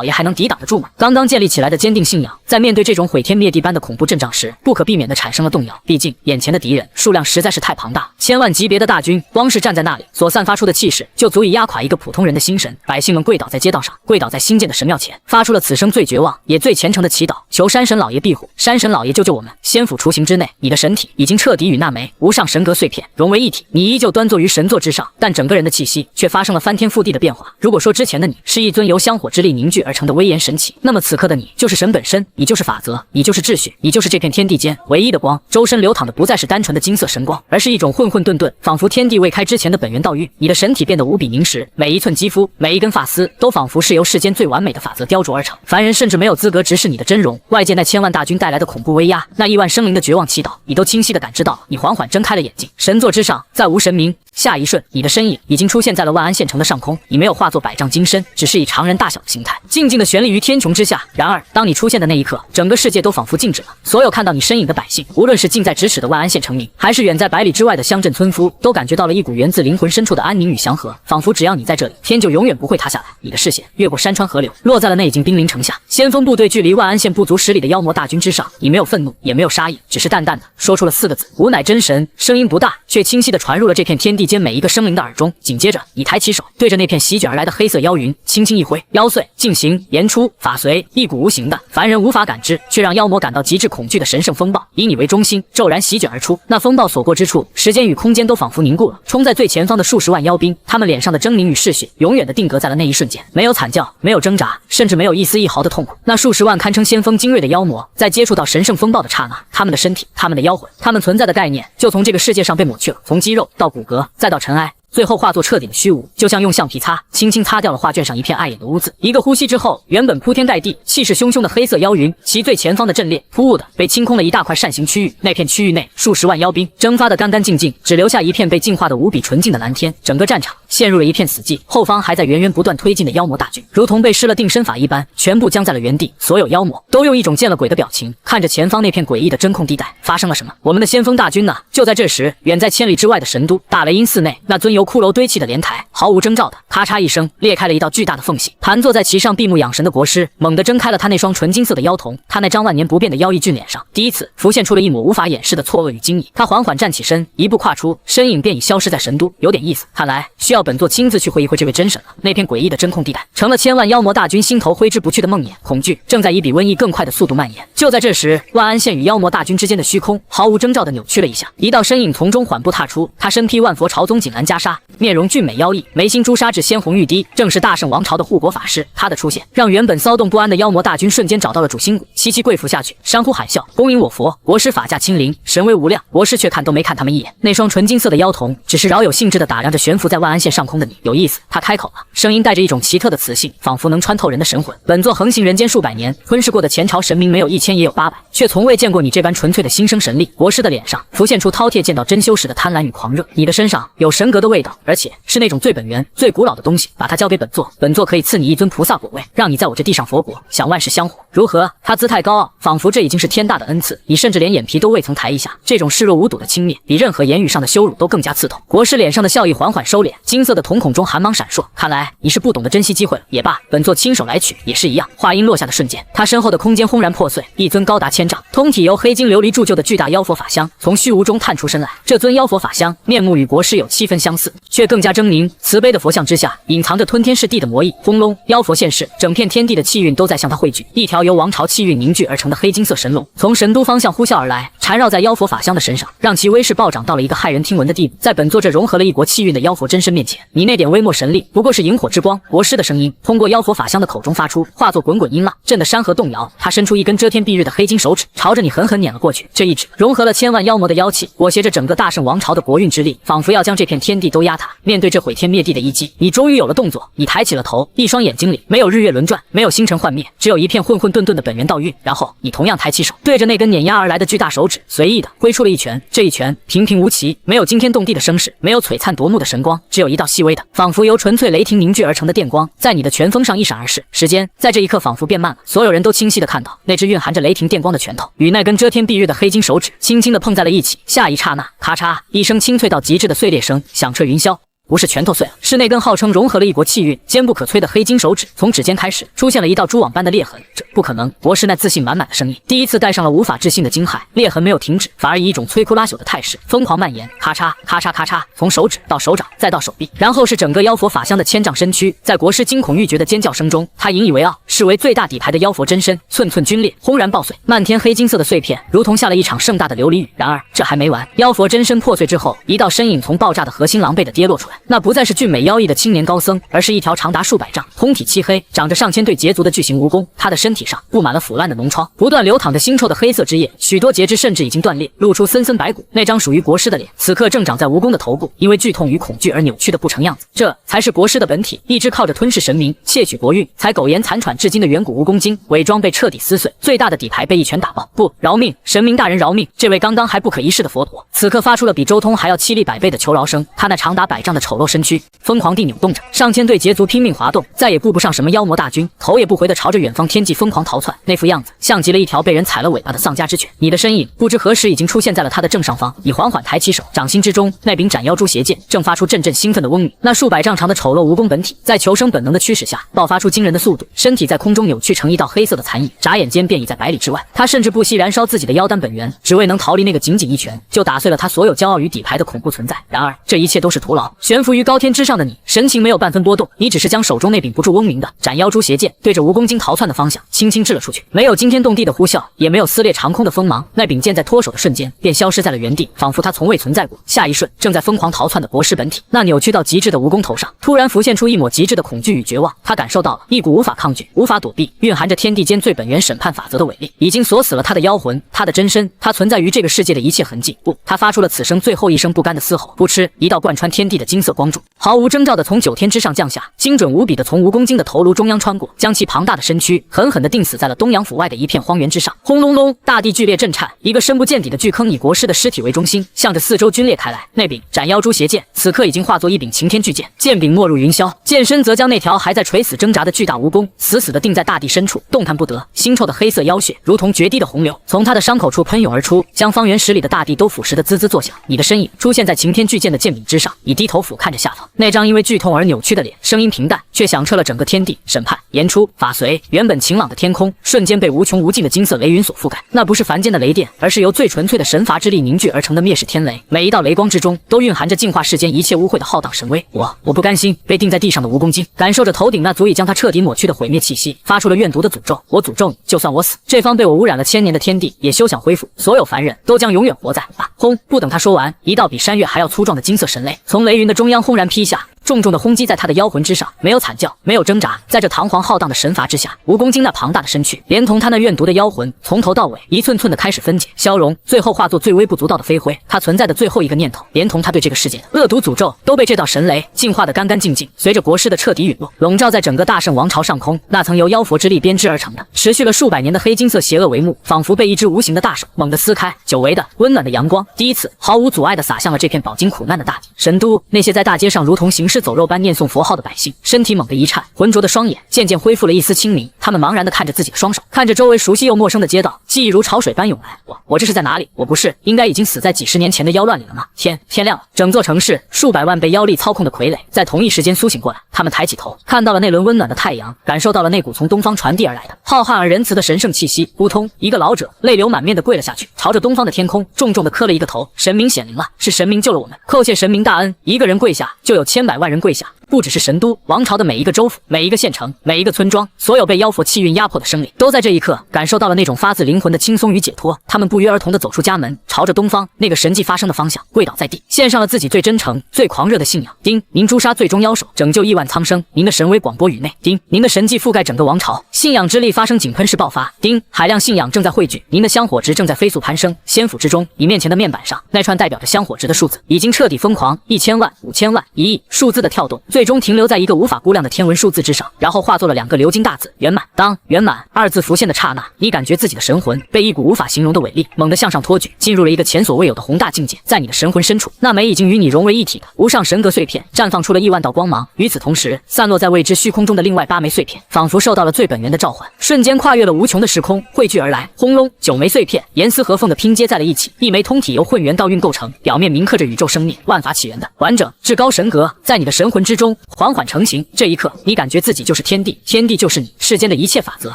爷还能抵挡得住吗？刚刚建立起来的坚定信仰，在面对这种毁天灭地般的恐怖阵仗时，不可避免地产生了动摇。毕竟眼前的敌人数量实在是太庞大，1000万级别的大军，光是站在那里所散发出的气势，就足以压垮一个普通人的心神。百姓们跪倒在街道上，跪倒在新建的神庙前，发出了此生最绝望也最虔诚的祈祷，求山神老爷庇护，山神老爷救救我们。仙府雏形之内，你的神体已经彻底与那枚无上神格碎片融为一体，你依旧端坐于神座之上，但整个人的气息却发生了翻天覆地的变化。如果说之前的你是一尊由香火之力凝聚而成的威严神奇，那么此刻的你就是神本身，你就是法则，你就是秩序，你就是这片天地间唯一的光。周身流淌的不再是单纯的金色神光，而是一种混混沌沌，仿佛天地未开之前的本源道域。你的神体变得无比凝实，每一寸肌肤，每一根发丝，都仿佛是由世间最完美的法则雕琢而成，凡人甚至没有资格直视你的真容。外界那1000万大军带来的恐怖威压，那亿万生灵的绝望祈祷，你都清晰地感知到。你缓缓睁开了眼睛，神座之上再无神明，下一瞬，你的身影已经出现在了万安县城的上空，你没有化作百丈金身，只是以常人大小的形态，静静地悬立于天穹之下。然而，当你出现的那一刻，整个世界都仿佛静止了。所有看到你身影的百姓，无论是近在咫尺的万安县城民，还是远在百里之外的乡镇村夫，都感觉到了一股源自灵魂深处的安宁与祥和，仿佛只要你在这里，天就永远不会塌下来。你的视线越过山川河流，落在了那已经兵临城下先锋部队距离万安县不足10里的妖魔大军之上。你没有愤怒，也没有杀意，只是淡淡的说出了4个字：吾乃真神。声音不大，却清晰地传入了这片天地间每一个生灵的耳中。紧接着，你抬起手，对着那片席卷而来的黑色妖云轻轻一挥，妖祟进行，言出法随，一股无形的凡人无法感知，却让妖魔感到极致恐惧的神圣风暴，以你为中心骤然席卷而出。那风暴所过之处，时间与空间都仿佛凝固了。冲在最前方的数十万妖兵，他们脸上的狰狞与嗜血永远地定格在了那一瞬间，没有惨叫，没有挣扎，甚至没有一丝一毫的痛苦。那数十万堪称先锋精锐的妖魔，在接触到神圣风暴的刹那，他们的身体，他们的妖魂，他们存在的概念，就从这个世界上被抹去了，从肌肉到骨骼，再到尘埃，最后化作彻底的虚无，就像用橡皮擦轻轻擦掉了画卷上一片碍眼的污渍。一个呼吸之后，原本铺天盖地、气势汹汹的黑色妖云，其最前方的阵列突兀的被清空了一大块扇形区域。那片区域内，数十万妖兵蒸发得干干净净，只留下一片被净化的无比纯净的蓝天。整个战场陷入了一片死寂，后方还在源源不断推进的妖魔大军，如同被施了定身法一般，全部僵在了原地。所有妖魔都用一种见了鬼的表情看着前方那片诡异的真空地带。发生了什么？我们的先锋大军呢？就在这时，远在千里之外的神都大雷音寺内，那尊由骷髅堆砌的莲台，毫无征兆的咔嚓一声裂开了一道巨大的缝隙。盘坐在其上闭目养神的国师猛地睁开了他那双纯金色的妖瞳，他那张万年不变的妖异俊脸上第一次浮现出了一抹无法掩饰的错愕与惊异。他缓缓站起身，一步跨出，身影便已消失在神都。有点意思，看来需要本座亲自去会一会这位真神了。那片诡异的真空地带成了千万妖魔大军心头挥之不去的梦魇，恐惧正在以比瘟疫更快的速度蔓延。就在这时，万安县与妖魔大军之间的虚空毫无征兆地扭曲了一下，一道身影从中缓步踏出，他身披万佛朝宗锦蓝袈裟，面容俊美妖异，眉心朱砂痣鲜红欲滴，正是大圣王朝的护国法师。他的出现让原本骚动不安的妖魔大军瞬间找到了主心骨，齐齐跪伏下去，山呼海啸，恭迎我佛。国师法驾亲临，神威无量。国师却看都没看他们一眼，那双纯金色的妖瞳只是饶有兴致地打量着悬浮在万安县上空的你。有意思，他开口了，声音带着一种奇特的磁性，仿佛能穿透人的神魂。本座横行人间数百年，吞噬过的前朝神明没有1000也有800，却从未见过你这般纯粹的新生神力。国师的脸上浮现出饕餮见到真修时的贪婪与狂热，你的身上有神格的味道，而且是那种最本源、最古老的东西。把它交给本座，本座可以赐你一尊菩萨果位，让你在我这地上佛国享万世香火，如何？他姿态高傲，仿佛这已经是天大的恩赐，你甚至连眼皮都未曾抬一下。这种视若无睹的轻蔑，比任何言语上的羞辱都更加刺痛。国师脸上的笑意缓缓收敛，金色的瞳孔中寒芒闪烁，看来你是不懂得珍惜机会了。也罢，本座亲手来取也是一样。话音落下的瞬间，他身后的空间轰然破碎，一尊高达1000丈、通体由黑金琉璃铸就的巨大妖佛法相从虚无中探出身来。这尊妖佛法相面目与国师有7分相似，却更加狰狞慈悲的佛像之下隐藏着吞天噬地的魔意。轰隆，妖佛现世，整片天地的气运都在向他汇聚。一条由王朝气运凝聚而成的黑金色神龙从神都方向呼啸而来，缠绕在妖佛法相的身上，让其威势暴涨到了一个骇人听闻的地步。在本座这融合了一国气运的妖佛真身面前，你那点微末神力不过是萤火之光。国师的声音通过妖佛法相的口中发出，化作滚滚音浪，震得山河动摇。他伸出一根遮天蔽日的黑金手指，朝着你狠狠碾了过去。这一指融合了千万妖魔的妖气，裹挟着整个大圣王朝的国运之力，仿佛要将这片天地都压塌。面对这毁天灭地的一击，你终于有了动作。你抬起了头，一双眼睛里没有日月轮转，没有星辰幻灭，只有一片混混沌沌的本源道蕴。然后你同样抬起手，对着那根碾压而来的巨大手指随意的挥出了一拳。这一拳平平无奇，没有惊天动地的声势，没有璀璨夺目的神光，只有一道细微的仿佛由纯粹雷霆凝聚而成的电光，在你的拳锋上一闪而逝。时间在这一刻仿佛变慢了，所有人都清晰地看到那只蕴含着雷霆电光的拳头与那根遮天蔽日的黑金手指轻轻地碰在了一起。下一刹那，咔嚓一声清脆到极致的碎裂声响彻云霄。不是拳头碎了，是那根号称融合了一国气运、坚不可摧的黑金手指，从指尖开始出现了一道蛛网般的裂痕。这不可能！国师那自信满满的声音第一次带上了无法置信的惊骇。裂痕没有停止，反而以一种摧枯拉朽的态势疯狂蔓延，咔嚓咔嚓咔嚓，从手指到手掌，再到手臂，然后是整个妖佛法相的1000丈身躯。在国师惊恐欲绝的尖叫声中，他引以为傲、视为最大底牌的妖佛真身寸寸皲裂，轰然爆碎，漫天黑金色的碎片如同下了一场盛大的琉璃雨。然而这还没完，妖佛真身破碎之后，一道身影从爆炸的核心狼狈地跌落出来。那不再是俊美妖异的青年高僧，而是一条长达数百丈、通体漆黑、长着上千对节足的巨型蜈蚣。它的身体上布满了腐烂的脓疮，不断流淌着腥臭的黑色汁液，许多节肢甚至已经断裂，露出森森白骨。那张属于国师的脸，此刻正长在蜈蚣的头部，因为剧痛与恐惧而扭曲的不成样子。这才是国师的本体，一只靠着吞噬神明、窃取国运才苟延残喘至今的远古蜈蚣精，伪装被彻底撕碎，最大的底牌被一拳打爆。不，饶命！神明大人饶命！这位刚刚还不可一世的佛陀，此刻发出了比周通还要凄厉百倍的求饶声。他那长达100丈的丑陋身躯疯狂地扭动着，上千对节足拼命滑动，再也顾不上什么妖魔大军，头也不回地朝着远方天际疯狂逃窜。那副样子像极了一条被人踩了尾巴的丧家之犬。你的身影不知何时已经出现在了他的正上方，你缓缓抬起手，掌心之中那柄斩妖诛邪剑正发出阵阵兴奋的嗡鸣。那数百丈长的丑陋蜈蚣本体在求生本能的驱使下爆发出惊人的速度，身体在空中扭曲成一道黑色的残影，眨眼间便已在百里之外。他甚至不惜燃烧自己的妖丹本源，只为能逃离那个仅仅一拳就打碎了他所有骄傲与底牌的恐怖存在。然而这一切都是徒劳。悬浮于高天之上的你，神情没有半分波动，你只是将手中那柄不住嗡鸣的斩妖诛邪剑对着蜈蚣精逃窜的方向轻轻掷了出去，没有惊天动地的呼啸，也没有撕裂长空的锋芒，那柄剑在脱手的瞬间便消失在了原地，仿佛它从未存在过。下一瞬，正在疯狂逃窜的国师本体，那扭曲到极致的蜈蚣头上突然浮现出一抹极致的恐惧与绝望，他感受到了一股无法抗拒、无法躲避、蕴含着天地间最本源审判法则的伟力，已经锁死了他的妖魂、他的真身、他存在于这个世界的一切痕迹。不，他发出了此生最后一声不甘的嘶吼。噗嗤，一道贯穿天地的金色光柱毫无征兆地从9天之上降下，精准无比地从蜈蚣精的头颅中央穿过，将其庞大的身躯狠狠地钉死在了东阳府外的一片荒原之上。轰隆隆，大地剧烈震颤，一个深不见底的巨坑以国师的尸体为中心，向着四周皲裂开来。那柄斩妖诛邪剑此刻已经化作一柄擎天巨剑，剑柄没入云霄，剑身则将那条还在垂死挣扎的巨大蜈蚣死死地钉在大地深处，动弹不得。腥臭的黑色妖血如同决堤的洪流，从他的伤口处喷涌而出，将方圆10里的大地都腐蚀得滋滋作响。你的身影出现在擎天巨剑的剑柄之上，你低头俯瞰着下方，那张因为剧痛而扭曲的脸，声音平淡，却响彻了整个天地。审判、言出、法随，原本晴朗的天空瞬间被无穷无尽的金色雷云所覆盖。那不是凡间的雷电，而是由最纯粹的神罚之力凝聚而成的灭世天雷。每一道雷光之中，都蕴含着净化世间一切污秽的浩荡神威。我不甘心被钉在地上的蜈蚣精，感受着头顶那足以将它彻底抹去的毁灭气息，发出了怨毒的诅咒。我诅咒你，就算我死，这方被我污染了1000年的天地也休想恢复，所有凡人都将永远活在轰！不等他说完，一道比山岳还要粗壮的金色神雷从雷云的中央轰然劈下，重重的轰击在他的妖魂之上，没有惨叫，没有挣扎，在这堂皇浩荡的神罚之下，蜈蚣精那庞大的身躯，连同他那怨毒的妖魂，从头到尾一寸寸的开始分解、消融，最后化作最微不足道的飞灰。他存在的最后一个念头，连同他对这个世界的恶毒诅咒，都被这道神雷净化得干干净净。随着国师的彻底陨落，笼罩在整个大圣王朝上空，那层由妖佛之力编织而成的、持续了数百年的黑金色邪恶帷幕，仿佛被一只无形的大手猛地撕开，久违的温暖的阳光第一次毫无阻碍地洒向了这片饱经苦难的大地。神都，那些在大街上如同行尸走肉般念诵佛号的百姓，身体猛地一颤，浑浊的双眼渐渐恢复了一丝清明。他们茫然地看着自己的双手，看着周围熟悉又陌生的街道，记忆如潮水般涌来。我这是在哪里？我不是应该已经死在几10年前的妖乱里了吗？天亮了，整座城市数百万被妖力操控的傀儡在同一时间苏醒过来。他们抬起头，看到了那轮温暖的太阳，感受到了那股从东方传递而来的浩瀚而仁慈的神圣气息。扑通，一个老者泪流满面地跪了下去，朝着东方的天空重重地磕了一个头。神明显灵了，是神明救了我们，叩谢神明大恩。一个人跪下，就有千百万人跪下。不只是神都王朝的每一个州府、每一个县城、每一个村庄，所有被妖佛气运压迫的生灵，都在这一刻感受到了那种发自灵魂的轻松与解脱。他们不约而同地走出家门，朝着东方那个神迹发生的方向跪倒在地，献上了自己最真诚、最狂热的信仰。丁，您诛杀最终妖首，拯救亿万苍生。您的神威广播宇内。丁，您的神迹覆盖整个王朝，信仰之力发生井喷式爆发。丁，海量信仰正在汇聚，您的香火值正在飞速攀升。仙府之中，你面前的面板上那串代表着香火值的数字已经彻底疯狂，1000万、5000万、1亿，数字的跳动最终停留在一个无法估量的天文数字之上，然后化作了2个鎏金大字圆满。当圆满2字浮现的刹那，你感觉自己的神魂被一股无法形容的伟力猛地向上托举，进入了一个前所未有的宏大境界。在你的神魂深处，那枚已经与你融为一体的无上神格碎片绽放出了亿万道光芒。与此同时，散落在未知虚空中的另外8枚碎片仿佛受到了最本源的召唤，瞬间跨越了无穷的时空汇聚而来。轰隆，9枚碎片严丝合缝地拼接在了一起，一枚通体由混元道运构成，表面铭刻着宇宙生灭、万法起源的完整至高神格，在你的神魂之中缓缓成型。这一刻，你感觉自己就是天地，天地就是你，世间的一切法则、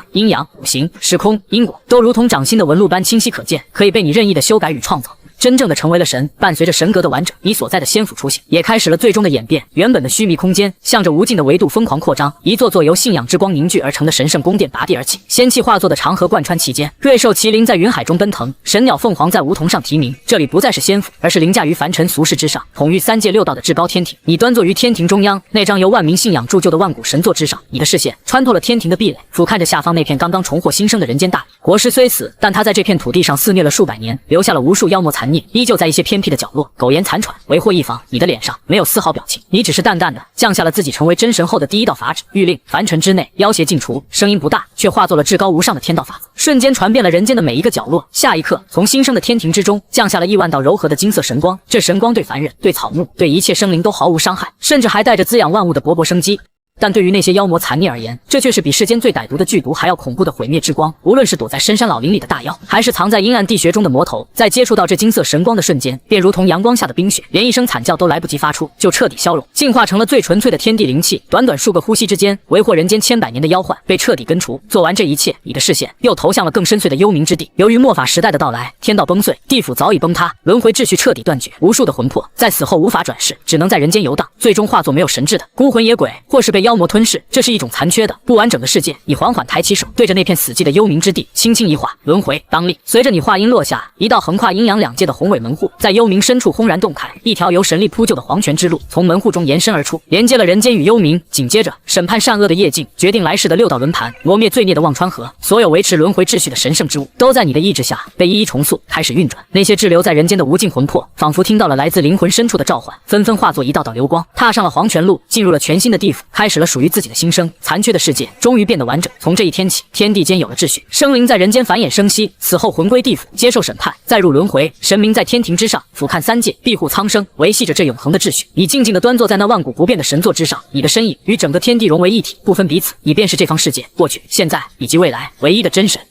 阴阳、五行、时空、因果，都如同掌心的纹路般清晰可见，可以被你任意的修改与创造。真正的成为了神。伴随着神格的完整，你所在的仙府出现，也开始了最终的演变。原本的虚弥空间，向着无尽的维度疯狂扩张，一座座由信仰之光凝聚而成的神圣宫殿拔地而起，仙气化作的长河贯穿其间，瑞兽麒麟在云海中奔腾，神鸟凤凰在梧桐上啼鸣。这里不再是仙府，而是凌驾于凡尘俗世之上，统御三界六道的至高天庭。你端坐于天庭中央，那张由万民信仰铸就的万古神座之上，你的视线穿透了天庭的壁垒，俯瞰着下方那片刚刚重获新生的人间大地。国师虽死，但他在这片土地上肆虐了数百年，留下了无数妖魔残孽，依旧在一些偏僻的角落苟延残喘，为祸一方。你的脸上没有丝毫表情，你只是淡淡的降下了自己成为真神后的第一道法旨，谕令凡尘之内妖邪尽除。声音不大，却化作了至高无上的天道法则，瞬间传遍了人间的每一个角落。下一刻，从新生的天庭之中降下了亿万道柔和的金色神光，这神光对凡人、对草木、对一切生灵都毫无伤害，甚至还带着滋养万物的勃勃生机。但对于那些妖魔残孽而言，这却是比世间最歹毒的剧毒还要恐怖的毁灭之光。无论是躲在深山老林里的大妖，还是藏在阴暗地穴中的魔头，在接触到这金色神光的瞬间，便如同阳光下的冰雪，连一声惨叫都来不及发出，就彻底消融，进化成了最纯粹的天地灵气。短短数个呼吸之间，为祸人间千百年的妖幻被彻底根除。做完这一切，你的视线又投向了更深邃的幽冥之地。由于末法时代的到来，天道崩碎，地府早已崩塌，轮回秩序彻底断绝，无数的魂魄在死后无法转世，只能在人间游荡，最终化作没有神智的孤魂野鬼，或是被妖魔吞噬。这是一种残缺的不完整的世界。你缓缓抬起手，对着那片死寂的幽冥之地轻轻一划，轮回当立。随着你话音落下，一道横跨阴阳两界的宏伟门户在幽冥深处轰然洞开，一条由神力铺就的黄泉之路从门户中延伸而出，连接了人间与幽冥。紧接着，审判善恶的业镜，决定来世的六道轮盘，磨灭罪孽的忘川河，所有维持轮回秩序的神圣之物，都在你的意志下被一一重塑，开始运转。那些滞留在人间的无尽魂魄，仿佛听到了来自灵魂深处的召唤，纷纷化作一道道流光，踏上了黄泉路，进入了全新的地府，开始了属于自己的新生。残缺的世界终于变得完整。从这一天起，天地间有了秩序，生灵在人间繁衍生息，死后魂归地府接受审判，再入轮回。神明在天庭之上俯瞰三界，庇护苍生，维系着这永恒的秩序。你静静地端坐在那万古不变的神座之上，你的身影与整个天地融为一体，不分彼此。你便是这方世界过去、现在以及未来唯一的真神。